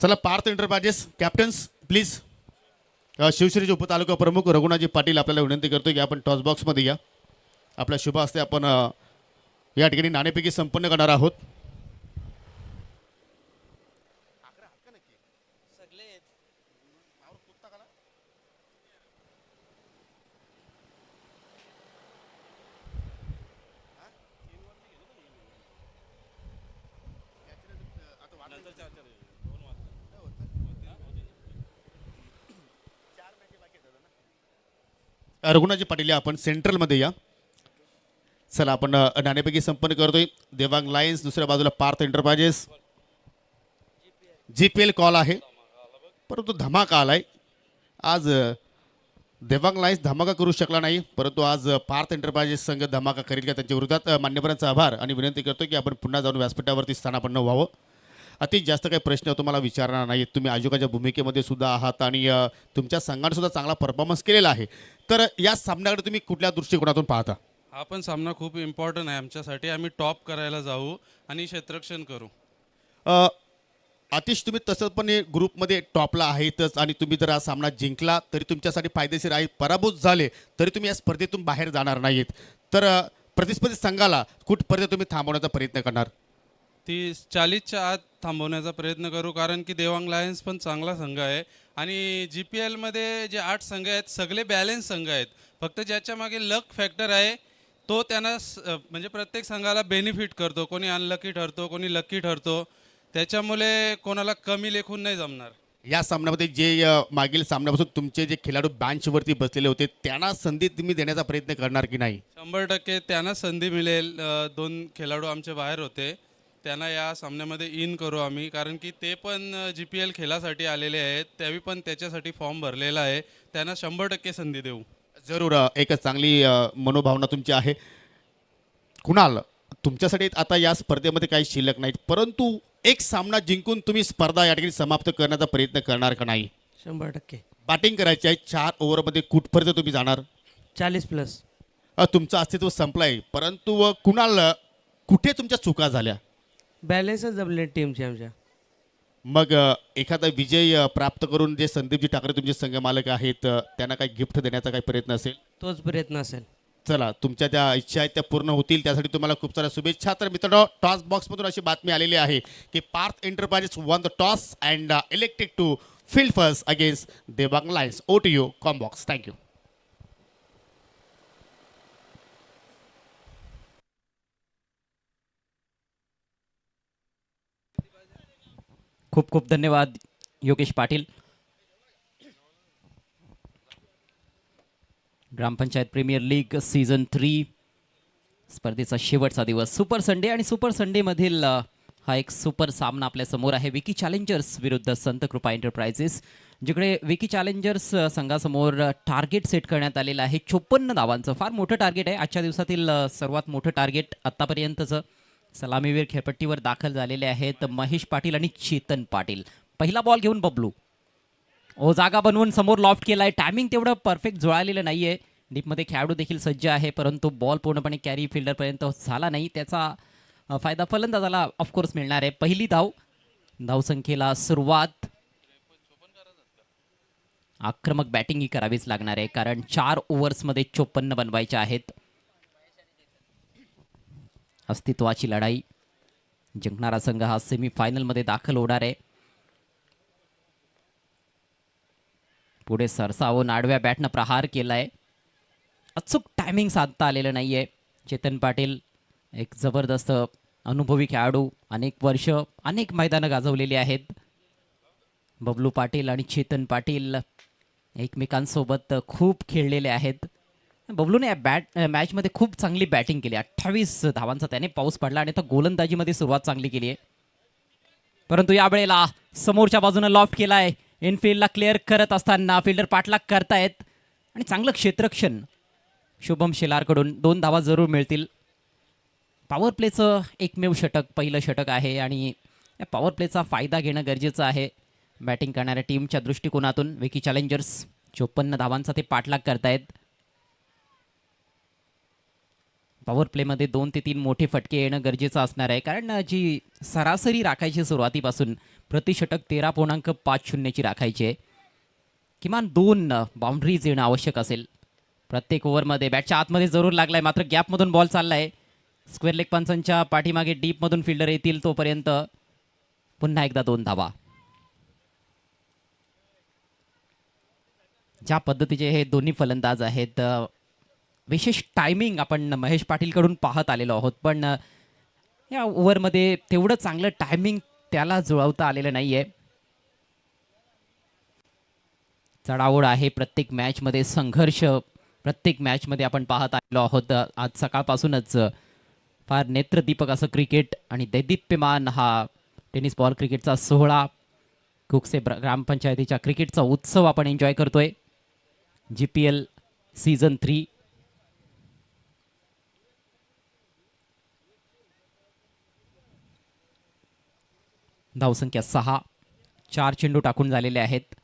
चला पार्थ एंटरप्राइजेस कॅप्टन्स प्लीज. शिवश्रीचे उपतालुका प्रमुख रघुनाथजी पाटील आपल्याला विनंती करतो की आपण टॉस बॉक्समध्ये या. आपल्या शुभ हस्ते आपण या ठिकाणी नाणेफेकी संपन्न करणार आहोत. रघुनाथजी पाटील या आपण सेंट्रलमध्ये या. चला आपण नाणेफेकी संपन्न करतोय. देवांग लायन्स दुसऱ्या बाजूला पार्थ एंटरप्राइजेस. GPL कॉल आहे परंतु धमाका आलाय आज. देवांग लाईन्स धमाका करू शकला नाही, परंतु आज पार्थ एंटरप्राइजेस संघ धमाका करेल का त्यांच्या विरोधात मान्यवरांचा आभार आणि विनंती करतो की आपण पुन्हा जाऊन व्यासपीठावरती स्थानापन्न व्हावं. अति जास्त काही प्रश्न तुम्हाला विचारणार नाहीत. तुम्ही आयोगाच्या भूमिकेमध्ये सुद्धा आहात आणि तुमच्या संघाने सुद्धा चांगला परफॉर्मन्स केलेला आहे. तर या सामन्याकडे तुम्ही कुठल्या दृष्टिकोनातून पाहता? हा पण सामना खूप इम्पॉर्टंट आहे आमच्यासाठी. आम्ही टॉप करायला जाऊ आणि क्षेत्ररक्षण करू. अ, आतिश, तुम्ही तसं पण ग्रुपमध्ये टॉपला आहेतच आणि तुम्ही जर हा सामना जिंकला तरी तुमच्यासाठी फायदेशीर आहे. पराभूत झाले तरी तुम्ही या स्पर्धेतून बाहेर जाणार नाहीत. तर प्रतिस्पर्धी संघाला कुठपर्यंत तुम्ही थांबवण्याचा प्रयत्न करणार? ती 40च्या आत थांबवण्याचा प्रयत्न करू, कारण की देवांग लायन्स पण चांगला संघ आहे आणि GPL मध्ये जे 8 संघ आहेत सगळे बॅलेन्स संघ आहेत. फक्त ज्याच्या मागे लक फॅक्टर आहे तो त्यांना म्हणजे प्रत्येक संघाला बेनिफिट करतो. कोणी अनलकी ठरतो, कोणी लकी ठरतो. त्याच्यामुळे कोणाला कमी लेखून नाही जमणार. या सामन्यामध्ये जे मागील सामन्यापासून तुमचे जे खेळाडू बेंचवरती बसलेले होते त्यांना संधी तुम्ही देण्याचा प्रयत्न करणार की नाही? 100% त्यांना संधी मिळेल. 2 खेळाडू आमचे बाहेर होते, त्यांना या सामन्यामध्ये इन करू आम्ही, कारण की ते पण GPL खेळासाठी आलेले आहेत. त्यावेळी पण त्याच्यासाठी फॉर्म भरलेला आहे. त्यांना 100% संधी देऊ. जरूर एक चांगली मनोभावना तुमची आहे. कुणाल, तुमच्यासाठी आता या स्पर्धेमध्ये काही शिल्लक नाहीत, परंतु एक सामना जिंकून तुम्ही स्पर्धा या ठिकाणी समाप्त करण्याचा प्रयत्न करणार का नाही? 100%. बॅटिंग करायची आहे. 4 ओव्हरमध्ये कुठपर्यंत तुम्ही जाणार? 40+. तुमचं अस्तित्व संपलं आहे, परंतु कुणाल कुठे तुमच्या चुका झाल्या? बॅलेन्सच जमले टीमचे आमच्या. मग एखादा विजय प्राप्त करून जे संदीपजी ठाकरे तुमचे संघ मालक आहेत त्यांना काही गिफ्ट देण्याचा काही प्रयत्न असेल? तोच प्रयत्न असेल. चला, तुमच्या त्या इच्छा आहेत त्या पूर्ण होतील, त्यासाठी तुम्हाला खूप साऱ्या शुभेच्छा. तर मित्रांनो, टॉस बॉक्समधून अशी बातमी आलेली आहे की Parth Enterprises won the toss and elected to field first against Devang Lions. ओ to you comm box. Thank you. खूप खूप धन्यवाद Yogesh Patil. Grampanchayat premier league season 3 स्पर्धेचा शेवटचा दिवस, सुपर संडे, आणि सुपर संडे मधील हा एक सुपर सामना आपल्या समोर आहे. विकी चॅलेंजर्स विरुद्ध संत कृपा एंटरप्राइजेस, जिकडे विकी चॅलेंजर्स संघासमोर टार्गेट सेट करण्यात आलेलं आहे 54 धावांचं. फार मोठं टार्गेट आहे, आजच्या दिवसातील सर्वात मोठं टार्गेट आत्तापर्यंतचं. सलामीवीर खेळपट्टीवर दाखल झालेले आहेत महेश पाटील आणि चेतन पाटील. पहिला बॉल घेऊन बबलू जागा बनवून समोर लॉफ्ट केलाय. टायमिंग तेवढं परफेक्ट जुळालेलं नाहीये. डीपमध्ये खेळाडू देखील सज्ज आहे, परंतु बॉल पूर्णपणे कॅरी फिल्डरपर्यंत झाला नाही. त्याचा फायदा फलंदाजाला ऑफकोर्स मिळणार आहे. पहिली धावसंख्येला सुरुवात. आक्रमक बॅटिंग ही करावीच लागणार आहे, कारण 4 ओव्हर्समध्ये 54 बनवायचे आहेत. अस्तित्वाची लढाई जिंकणारा संघ हा सेमीफायनलमध्ये दाखल होणार आहे. पुढे सरसावून आडव्या बॅटनं प्रहार केलाय. अचूक टायमिंग साधता आलेलं नाहीये. चेतन पाटील एक जबरदस्त अनुभवी खेळाडू, अनेक वर्ष अनेक मैदानं गाजवलेली आहेत. बबलू पाटील आणि चेतन पाटील एकमेकांसोबत खूप खेळलेले आहेत. बबलूने या मॅचमध्ये खूप चांगली बॅटिंग केली. 28 धावांचा त्याने पाऊस पडला आणि आता गोलंदाजीमध्ये सुरुवात चांगली केली आहे. परंतु यावेळेला समोरच्या बाजूने लॉफ्ट केलाय. इनफिल्डला क्लिअर करत असताना फिल्डर पाठलाग करतायत आणि चांगलं क्षेत्ररक्षण शुभम शेलारकडून. 2 धावा जरूर मिळतील. पॉवर प्लेचं एकमेव षटक, पहिलं षटक आहे आणि या पॉवर प्लेचा फायदा घेणं गरजेचं आहे बॅटिंग करणाऱ्या टीमच्या दृष्टिकोनातून. विकी चॅलेंजर्स 54 धावांचा ते पाठलाग करतायत. पॉवर प्लेमध्ये 2 ते 3 मोठे फटके येणं गरजेचं असणार आहे, कारण जी सरासरी राखायची सुरुवातीपासून प्रतिषटक 13.50ची राखायची आहे. किमान 2 बाउंड्रीज येणं आवश्यक असेल प्रत्येक ओव्हरमध्ये. बॅटच्या आतमध्ये जरूर लागलाय, मात्र गॅपमधून बॉल चाललाय. स्क्वेअर लेग पंचांच्या पाठीमागे डीपमधून फिल्डर येतील तोपर्यंत पुन्हा एकदा 2 धावा. ज्या पद्धतीचे हे दोन्ही फलंदाज आहेत, विशेष टायमिंग आपण महेश पाटीलकडून पाहत आलेलो आहोत, पण या ओव्हरमध्ये तेवढं चांगलं टायमिंग त्याला जुळवता आलेलं नाहीये. चढाओढ आहे प्रत्येक मॅचमध्ये, संघर्ष प्रत्येक मॅचमध्ये आपण पाहत आलेलो आहोत. आज सकाळपासूनच फार नेत्रदीपक असं क्रिकेट आणि दैदिप्यमान हा टेनिस बॉल क्रिकेटचा सोहळा, कुकसे ग्रामपंचायतीच्या क्रिकेटचा उत्सव आपण एन्जॉय करतोय. GPL season 3. धावसंख्या 6. 4 चेंडू टाकून झालेले आहेत.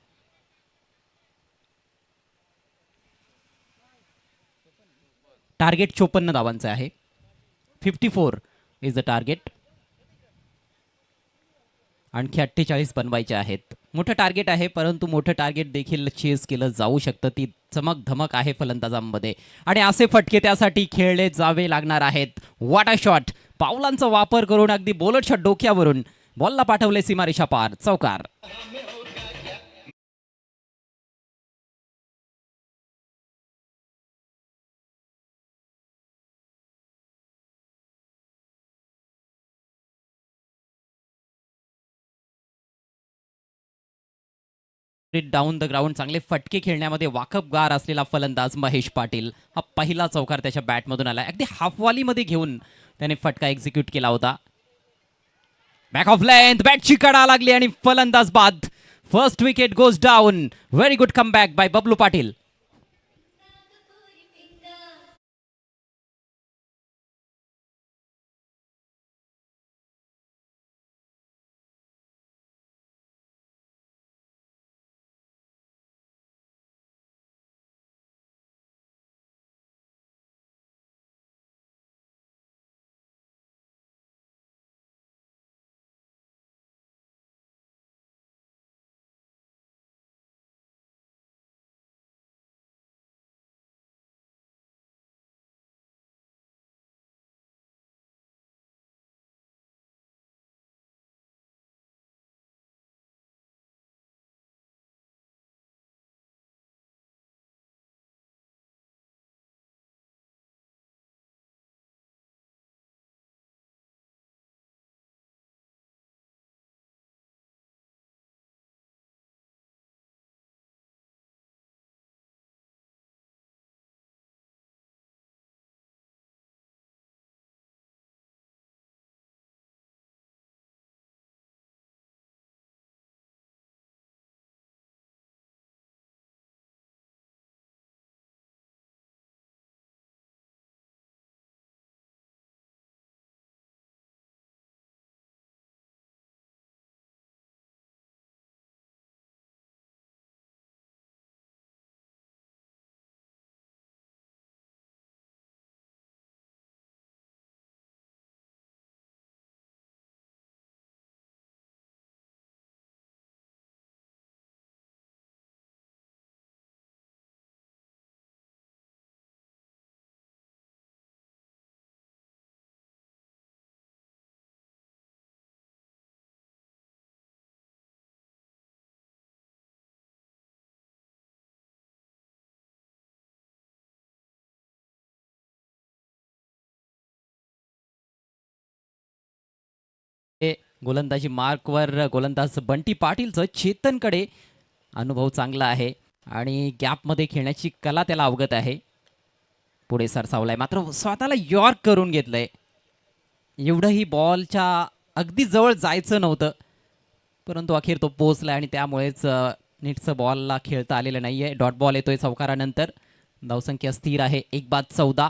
टार्गेट 54 धावांचे आहे. 54 इज द टार्गेट. आणखी 48 बनवायचे आहेत. मोठं टार्गेट आहे, परंतु मोठं टार्गेट देखील चेस केलं जाऊ शकतं. ती चमक धमक आहे फलंदाजांमध्ये आणि असे फटके त्यासाठी खेळले जावे लागणार आहेत. What a shot. पावलांचा वापर करून अगदी बोलटच्या डोक्यावरून बॉलला पाठवले सीमारेषा पार. चौकार. डाऊन द ग्राउंड चांगले फटके खेळण्यामध्ये वाकबगार असलेला फलंदाज महेश पाटील. हा पहिला चौकार त्याच्या बॅटमधून आला. अगदी हाफवालीमध्ये घेऊन त्याने फटका एक्झिक्यूट केला होता. बॅक ऑफ लेंथ, बॅटची कडा लागली आणि फलंदाज बाद. First wicket goes down. Very good comeback by Bablu Patil. गोलंदाजी मार्कवर गोलंदाज बंटी पाटीलचं चेतनकडे अनुभव चांगला आहे आणि गॅपमध्ये खेळण्याची कला त्याला अवगत आहे. पुढे सरसावलाय, मात्र स्वतःला यॉर्क करून घेतलंय. एवढंही बॉलच्या अगदी जवळ जायचं नव्हतं, परंतु अखेर तो पोहोचलाय आणि त्यामुळेच नीटचं बॉलला खेळता आलेलं नाहीये. डॉट बॉल येतोय चौकारानंतर. धावसंख्या स्थिर आहे 1 बाद 14.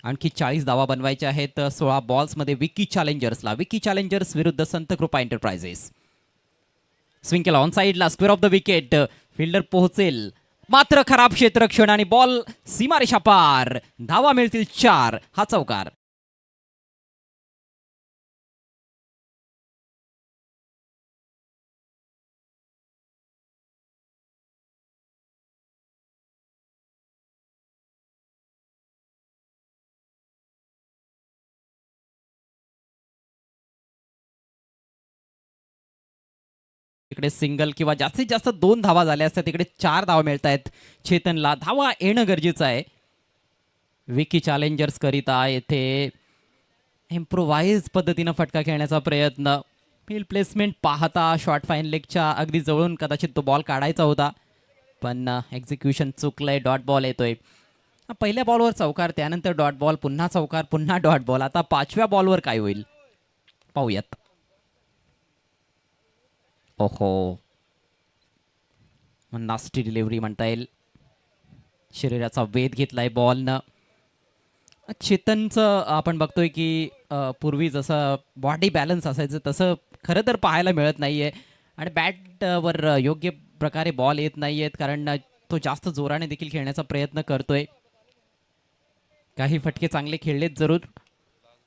आणखी 40 धावा बनवायच्या आहेत 16 बॉल्समध्ये विकी चॅलेंजर्सला. विकी चॅलेंजर्स विरुद्ध संतकृपा एंटरप्राइजेस. स्विंग केला ऑन साईडला, square of the wicket. Fielder पोहोचेल, मात्र खराब क्षेत्ररक्षण आणि बॉल सीमारेषा पार. धावा मिळतील 4. हा चौकार. इकडे सिंगल किंवा जास्तीत जास्त 2 धावा झाल्या असतात, तिकडे 4 धावा मिळत आहेत चेतनला. धावा येणं गरजेचं आहे विकी चॅलेंजर्स करिता. येथे इम्प्रोवाइज पद्धतीनं फटका खेळण्याचा प्रयत्न. फील्ड प्लेसमेंट पाहता शॉर्ट फाईन लेगच्या अगदी जवळून कदाचित तो बॉल काढायचा होता, पण एक्झिक्युशन चुकलंय. डॉट बॉल येतोय. पहिल्या बॉलवर चौकार, त्यानंतर डॉट बॉल, पुन्हा चौकार, पुन्हा डॉट बॉल. आता 5व्या बॉलवर काय होईल पाहूयात. ओहो, नास्टी डिलिव्हरी म्हणता येईल. शरीराचा वेध घेतलाय बॉलनं. चेतनचं आपण बघतोय की पूर्वी जसं बॉडी बॅलन्स असायचं तसं खरं तर पाहायला मिळत नाहीये आणि बॅटवर योग्य प्रकारे बॉल येत नाहीयेत, कारण तो जास्त जोराने देखील खेळण्याचा प्रयत्न करतोय. काही फटके चांगले खेळलेत जरूर.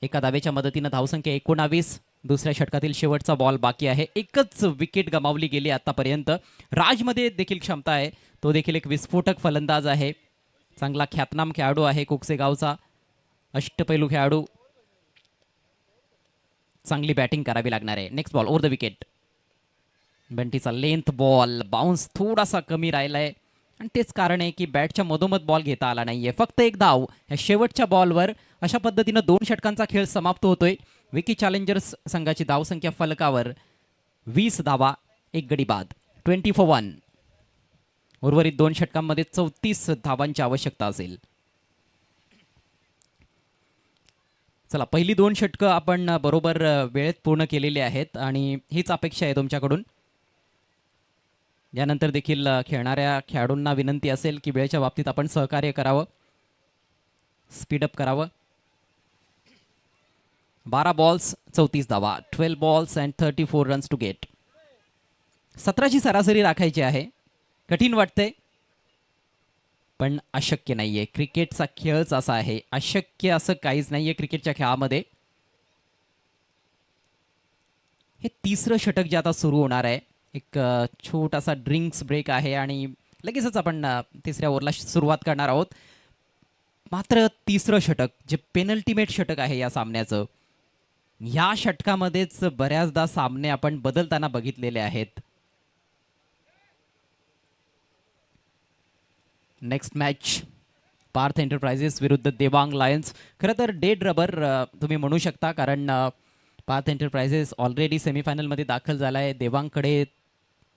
एका धावेच्या मदतीनं धावसंख्या 19. दुसऱ्या षटकातील शेवटचा बॉल बाकी आहे. एकच विकेट गमावली गेली आतापर्यंत. राजमध्ये देखील क्षमता आहे, तो देखील एक विस्फोटक फलंदाज आहे. चांगला ख्यातनाम खेळाडू आहे कुकसे गावचा, अष्टपैलू खेळाडू. चांगली बॅटिंग करावी लागणार आहे. Next ball over the wicket. बंटीचा लेंथ बॉल बाउन्स थोडासा कमी राहिलाय आणि तेच कारण आहे की बॅटच्या मधोमध बॉल घेता आला नाहीये. फक्त एक धाव ह्या शेवटच्या बॉलवर. अशा पद्धतीनं 2 षटकांचा खेळ समाप्त होतोय. विकी चॅलेंजर्स संघाची धावसंख्या फलकावर 20 धावा, 1 गडी बाद, 20 for 1. उर्वरित 2 षटकांमध्ये 34 धावांची आवश्यकता असेल. चला, पहिली 2 षटकं आपण बरोबर वेळेत पूर्ण केलेली आहेत आणि हीच अपेक्षा आहे तुमच्याकडून. यानंतर देखील खेळणाऱ्या खेळाडूंना विनंती असेल की वेळेच्या बाबतीत आपण सहकार्य करावं, स्पीडअप करावं. 12 बॉल्स 34 धावा, 12 balls and 34 runs to get. 17ची सरासरी राखायची आहे. कठीण वाटतंय पण अशक्य नाहीये. क्रिकेटचा खेळच असा आहे, अशक्य असं काहीच नाहीये क्रिकेटच्या खेळामध्ये. हे तिसरं षटक जे आता सुरू होणार आहे, एक छोटासा ड्रिंक्स ब्रेक आहे आणि लगेचच आपण तिसऱ्या ओव्हरला सुरुवात करणार आहोत. मात्र तिसरं षटक जे पेनल्टीमेट षटक आहे या सामन्याचं, ह्या षटकामध्येच बऱ्याचदा सामने आपण बदलताना बघितलेले आहेत. नेक्स्ट मॅच पार्थ एंटरप्राइजेस विरुद्ध देवांग लायन्स. खरं तर डेड रबर तुम्ही म्हणू शकता, कारण पार्थ एंटरप्राइजेस ऑलरेडी सेमीफायनलमध्ये दाखल झाला आहे. देवांगकडे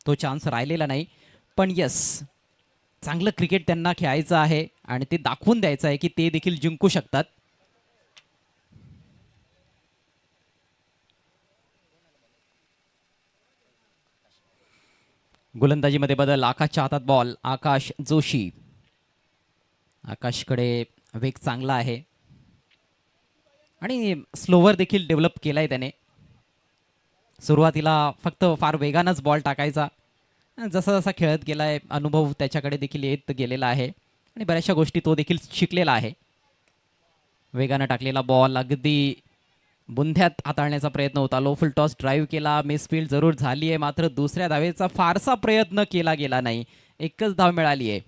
तो चान्स राहिलेला नाही. पण यस, चांगलं क्रिकेट त्यांना खेळायचं आहे आणि ते दाखवून द्यायचं आहे की ते देखील जिंकू शकतात. गोलंदाजीमध्ये बदल. आकाशच्या हातात बॉल. आकाश जोशी. आकाशकडे वेग चांगला आहे आणि स्लोवर देखील डेव्हलप केलाय त्याने. सुरुवातीला फक्त फार वेगानंच बॉल टाकायचा, जसा जसा खेळत गेलाय अनुभव त्याच्याकडे देखील येत गेलेला आहे आणि बऱ्याचशा गोष्टी तो देखील शिकलेला आहे. वेगानं टाकलेला बॉल अगदी बुंध्यात हाताळण्याचा प्रयत्न होता. लो फुल टॉस ड्राईव्ह केला, मिसफील्ड जरूर झाली आहे, मात्र दुसऱ्या धावेचा फारसा प्रयत्न केला गेला नाही. एकच धाव मिळाली आहे.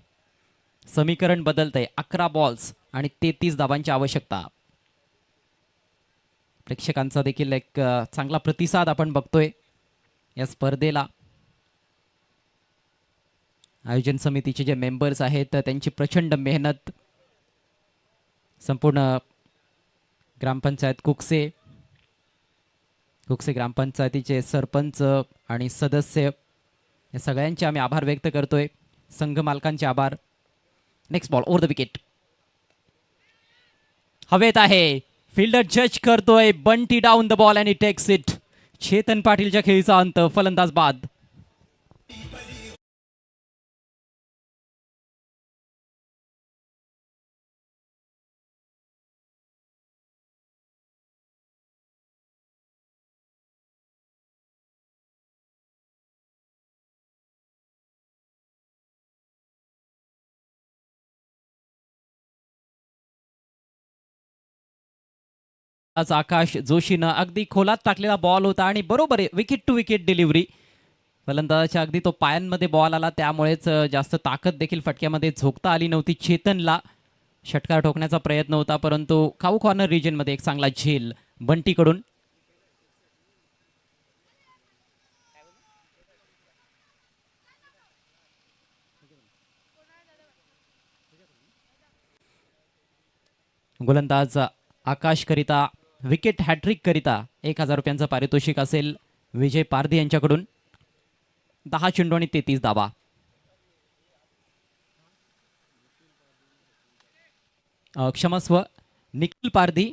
समीकरण बदलतंय. 11 बॉल्स आणि 33 धावांची आवश्यकता. प्रेक्षकांचा देखील एक चांगला प्रतिसाद आपण बघतोय या स्पर्धेला. आयोजन समितीचे जे मेंबर्स आहेत त्यांची प्रचंड मेहनत. संपूर्ण ग्रामपंचायत कुकसे ग्रामपंचायतीचे सरपंच आणि सदस्य या सगळ्यांचे आम्ही आभार व्यक्त करतोय. संघ मालकांचे आभार. Next ball over the wicket. हवेत आहे. फिल्डर जज करतोय. Bunty down the ball and it takes it. Chetan पाटीलच्या खेळीचा अंत. फलंदाज बाद. आज आकाश जोशीनं अगदी खोलात टाकलेला बॉल होता आणि बरोबर आहे विकेट टू विकेट डिलिव्हरी. फलंदाजाच्या अगदी तो पायांमध्ये बॉल आला, त्यामुळेच जास्त ताकद देखील फटक्यामध्ये झोकता आली नव्हती. चेतनला षटकार ठोकण्याचा प्रयत्न होता, परंतु काऊ कॉर्नर रिजनमध्ये एक चांगला झेल बंटीकडून. गोलंदाज आकाश करिता विकेट हॅट्रिक करिता 1000 रुपयांचं पारितोषिक असेल विजय पारधी यांच्याकडून. 10 चेंडू आणि 33 धावा. क्षमस्व, निखिल पारधी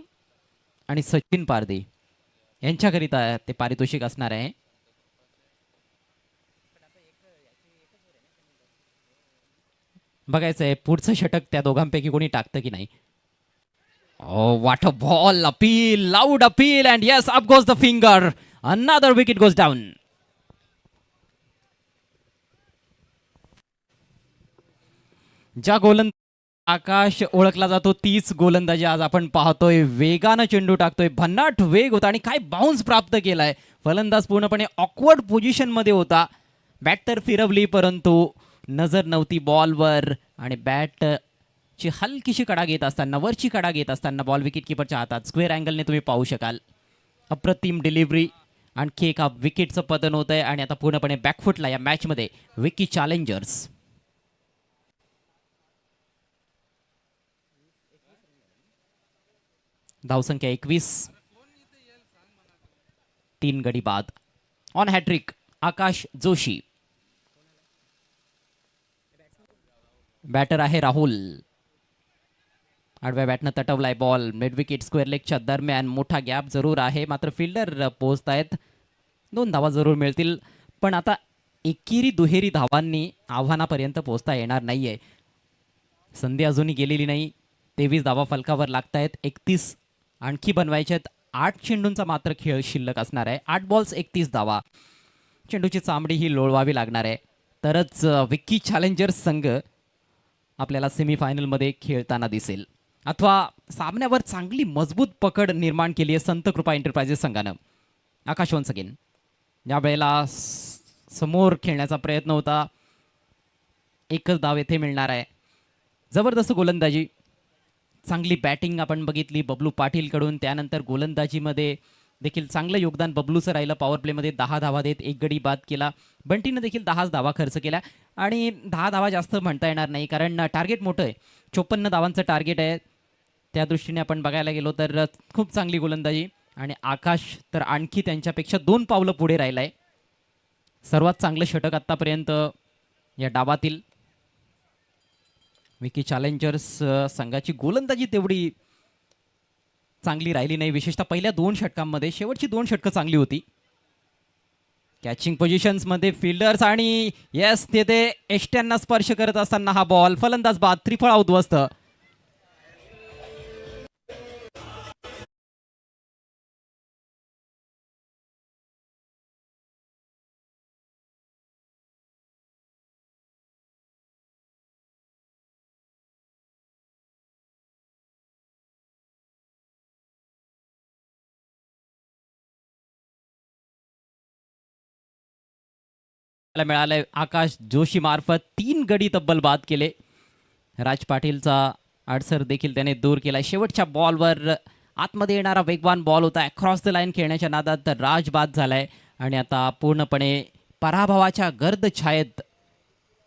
आणि सचिन पारधी यांच्याकरिता ते पारितोषिक असणार आहे. बघायचंय पुढचं षटक त्या दोघांपैकी कोणी टाकतं की नाही. Oh, what a ball! Appeal, loud appeal, and yes, up goes the finger. Another wicket goes down. ज्या गोलंदाज आकाश ओळखला जातो तीच गोलंदाजी आज आपण पाहतोय. वेगानं चेंडू टाकतोय, भन्नाट वेग होता आणि काय बाउन्स प्राप्त केलाय. फलंदाज पूर्णपणे ऑकवर्ड पोझिशन मध्ये होता. बॅट तर फिरवली परंतु नजर नव्हती बॉलवर आणि बॅट ची हलकीशी कडा घेत असताना, वरची कडा घेत असताना बॉल विकेट किपरच्या हातात स्क्वेअर अँगलने तुम्ही पाहू शकाल. अप्रतिम डिलिव्हरी. आणखी एका विकेटचं पतन होत आहे आणि आता पूर्णपणे बॅकफुटला या मॅचमध्ये विकी चॅलेंजर्स. धावसंख्या 21. 3 गडी बाद. On hattrick Akash Joshi. Batter आहे राहुल. आडव्या बॅटनं तटवलाय बॉल. मिड विकेट स्क्वेअर लेगच्या दरम्यान मोठा गॅप जरूर आहे, मात्र फिल्डर पोहोचतायत. 2 धावा जरूर मिळतील, पण आता एकेरी दुहेरी धावांनी आव्हानापर्यंत पोहोचता येणार नाहीये. संधी अजूनही गेलेली नाही. 23 धावा फलकावर लागतायत. 31 आणखी बनवायचे आहेत. 8 चेंडूंचा मात्र खेळ शिल्लक असणार आहे. 8 बॉल्स 31 धावा. चेंडूची चामडी ही लोळवावी लागणार आहे, तरच विकी चॅलेंजर्स संघ आपल्याला सेमीफायनलमध्ये खेळताना दिसेल. अथवा सामन्यावर चांगली मजबूत पकड निर्माण केली आहे संत कृपा एंटरप्राइजेस संघानं. आकाश वन्स अगेन. या वेळेला समोर खेळण्याचा प्रयत्न होता. एकच धाव येथे मिळणार आहे. जबरदस्त गोलंदाजी, चांगली बॅटिंग आपण बघितली बबलू पाटीलकडून. त्यानंतर गोलंदाजीमध्ये देखील चांगलं योगदान बबलूचं राहिलं. पॉवर प्लेमध्ये 10 धावा देत 1 गडी बाद केला. बंटीनं देखील 10 धावा खर्च केल्या आणि 10 धावा जास्त म्हणता येणार नाही, कारण टार्गेट मोठं आहे. 54 धावांचं टार्गेट आहे. त्या दृष्टीने आपण बघायला गेलो तर खूप चांगली गोलंदाजी. आणि आकाश तर आणखी त्यांच्यापेक्षा 2 पावलं पुढे राहिलाय. सर्वात चांगलं षटक आत्तापर्यंत या डावातील. विकी चॅलेंजर्स संघाची गोलंदाजी तेवढी चांगली राहिली नाही, विशेषतः पहिल्या 2 षटकांमध्ये. शेवटची 2 षटकं चांगली होती. कॅचिंग पोझिशन्समध्ये फिल्डर्स आणि येस तेथे एष्ट्यांना स्पर्श करत असताना हा बॉल. फलंदाज बाद. त्रिफळा उद्ध्वस्त. मिळालंय आकाश जोशी मार्फत. 3 गडी तब्बल बाद केले. राज पाटीलचा अडसर देखील त्याने दूर केला. शेवटच्या बॉलवर आतमध्ये येणारा वेगवान बॉल होता. क्रॉस द लाईन खेळण्याच्या नादात राज बाद झालाय आणि आता पूर्णपणे पराभवाच्या गर्द छायेत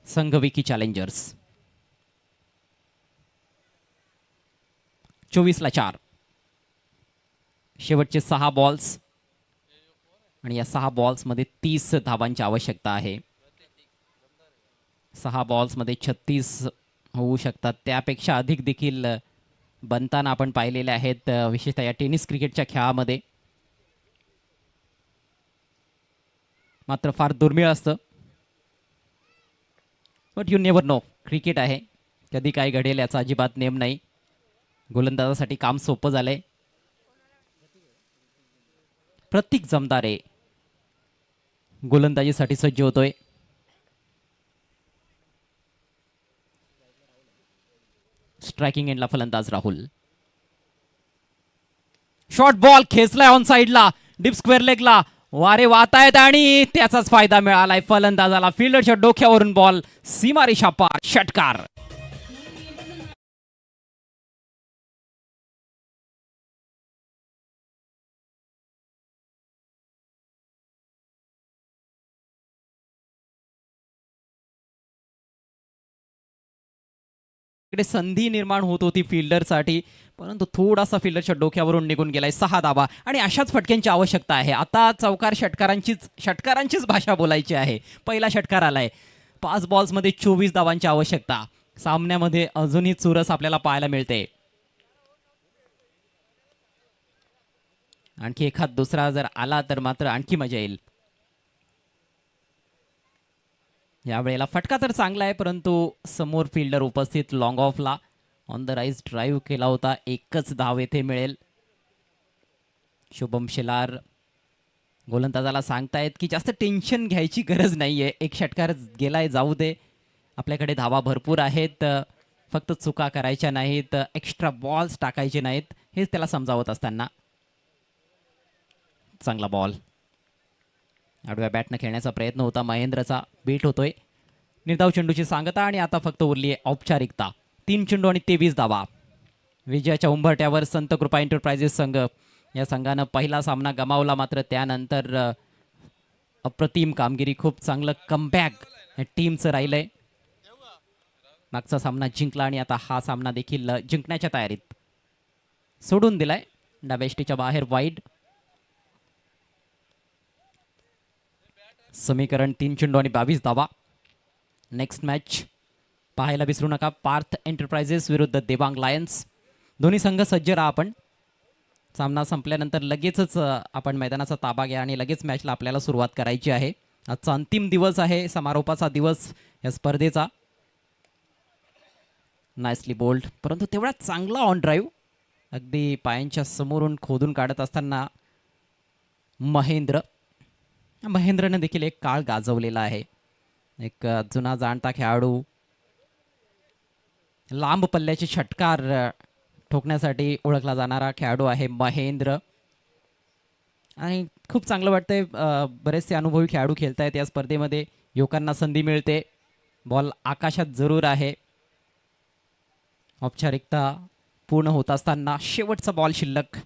संघ विकी चॅलेंजर्स. 24 ला 4. शेवटचे 6 बॉल्स आणि या 6 बॉल्समध्ये 30 धावांची आवश्यकता आहे. 6 बॉल्समध्ये 36 होऊ शकतात, त्यापेक्षा अधिक देखील बनताना आपण पाहिलेले आहेत, विशेषतः या टेनिस क्रिकेटच्या खेळामध्ये. मात्र फार दुर्मिळ असतं, but you never know. Cricket आहे, कधी काय घडेल याचा अजिबात नेम नाही. गोलंदाजासाठी काम सोपं झालंय. प्रतीक जमदारे गोलंदाजीसाठी सज्ज होतोय. स्ट्रायकिंग एंडला फलंदाज राहुल. शॉर्ट बॉल खेचलाय ऑन साइडला, डीप स्क्वेअर लेगला. वारे वाहत आहेत आणि त्याचाच फायदा मिळालाय फलंदाजाला. फिल्डरच्या डोक्यावरून बॉल सीमारेषा पार. षटकार. इकडे संधी निर्माण होत होती फिल्डरसाठी, परंतु थोडासा फिल्डरच्या डोक्यावरून निघून गेलाय. 6 धावा आणि अशाच फटक्यांची आवश्यकता आहे. आता चौकार षटकारांचीच भाषा बोलायची आहे. पहिला षटकार आलाय. 5 बॉल्समध्ये 24 धावांची आवश्यकता. सामन्यामध्ये अजूनही चुरस आपल्याला पाहायला मिळते. आणखी एखाद दुसरा जर आला तर मात्र आणखी मजा येईल. यावेळेला फटका तर चांगला आहे, परंतु समोर फिल्डर उपस्थित लॉंग ऑफला ऑन द राईज ड्राईव्ह केला होता. एकच धाव येथे मिळेल. शुभम शेलार गोलंदाजाला सांगतायत की जास्त टेन्शन घ्यायची गरज नाहीये, एक षटकार गेलाय जाऊ दे, आपल्याकडे धावा भरपूर आहेत, फक्त चुका करायच्या नाहीत, एक्स्ट्रा बॉल्स टाकायचे नाहीत, हेच त्याला समजावत असताना. चांगला बॉल आडव्या बॅटनं खेळण्याचा प्रयत्न होता महेंद्रचा, बीट होतोय. निर्धाव चेंडूची सांगता आणि आता फक्त उरली आहे औपचारिकता. 3 चेंडू आणि 23 धावा. विजयाच्या उंबरट्यावर संत कृपा एंटरप्राइजेस संघ. या संघानं पहिला सामना गमावला, मात्र त्यानंतर अप्रतिम कामगिरी, खूप चांगलं कमबॅक टीमचं राहिलंय. मागचा सामना जिंकला आणि आता हा सामना देखील जिंकण्याच्या तयारीत. सोडून दिलाय डाव्या बाहेर वाईड. समीकरण 3 चेंडू आणि 22 धावा. नेक्स्ट मॅच पाहायला विसरू नका, पार्थ एंटरप्राइजेस विरुद्ध देवांग लायन्स. दोन्ही संघ सज्ज राहा. आपण सामना संपल्यानंतर लगेचच आपण मैदानाचा ताबा घ्या आणि लगेच मॅचला आपल्याला सुरुवात करायची आहे. आजचा अंतिम दिवस आहे, समारोपाचा दिवस या स्पर्धेचा. नाईसली बोल्ड, परंतु तेवढा चांगला ऑन ड्राईव्ह, अगदी पायांच्या समोरून खोदून काढत असताना महेंद्रनं देखील एक काळ गाजवलेला आहे. एक जुना जाणता खेळाडू, लांब पल्ल्याचे षटकार ठोकण्यासाठी ओळखला जाणारा खेळाडू आहे महेंद्र. आणि खूप चांगलं वाटतंय, बरेचसे अनुभवी खेळाडू खेळतायत या स्पर्धेमध्ये, युवकांना संधी मिळते. बॉल आकाशात जरूर आहे. औपचारिकता पूर्ण होत असताना शेवटचा बॉल शिल्लक.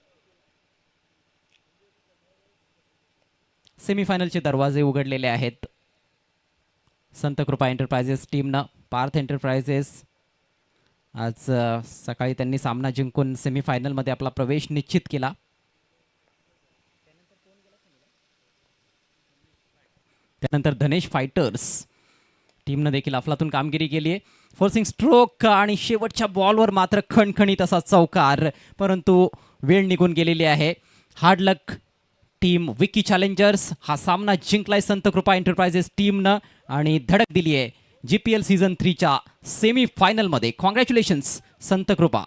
सेमीफायनलचे दरवाजे उघडलेले आहेत संत कृपा एंटरप्राइजेस टीमनं. पार्थ एंटरप्राइजेस आज सकाळी त्यांनी सामना जिंकून सेमीफायनलमध्ये आपला प्रवेश निश्चित केला. त्यानंतर धनेश फायटर्स टीमनं देखील अफलातून कामगिरी केली आहे. फोर्सिंग स्ट्रोक आणि शेवटच्या बॉलवर मात्र खणखणीत असा चौकार, परंतु वेळ निघून गेलेली आहे. हार्ड लक टीम विकी चॅलेंजर्स हा सामना जिंकलाय संत कृपा एंटरप्राइजेस टीमनं आणि धडक दिली आहे GPL सीझन 3च्या सेमीफायनलमध्ये. कॉंग्रॅच्युलेशन्स संत कृपा.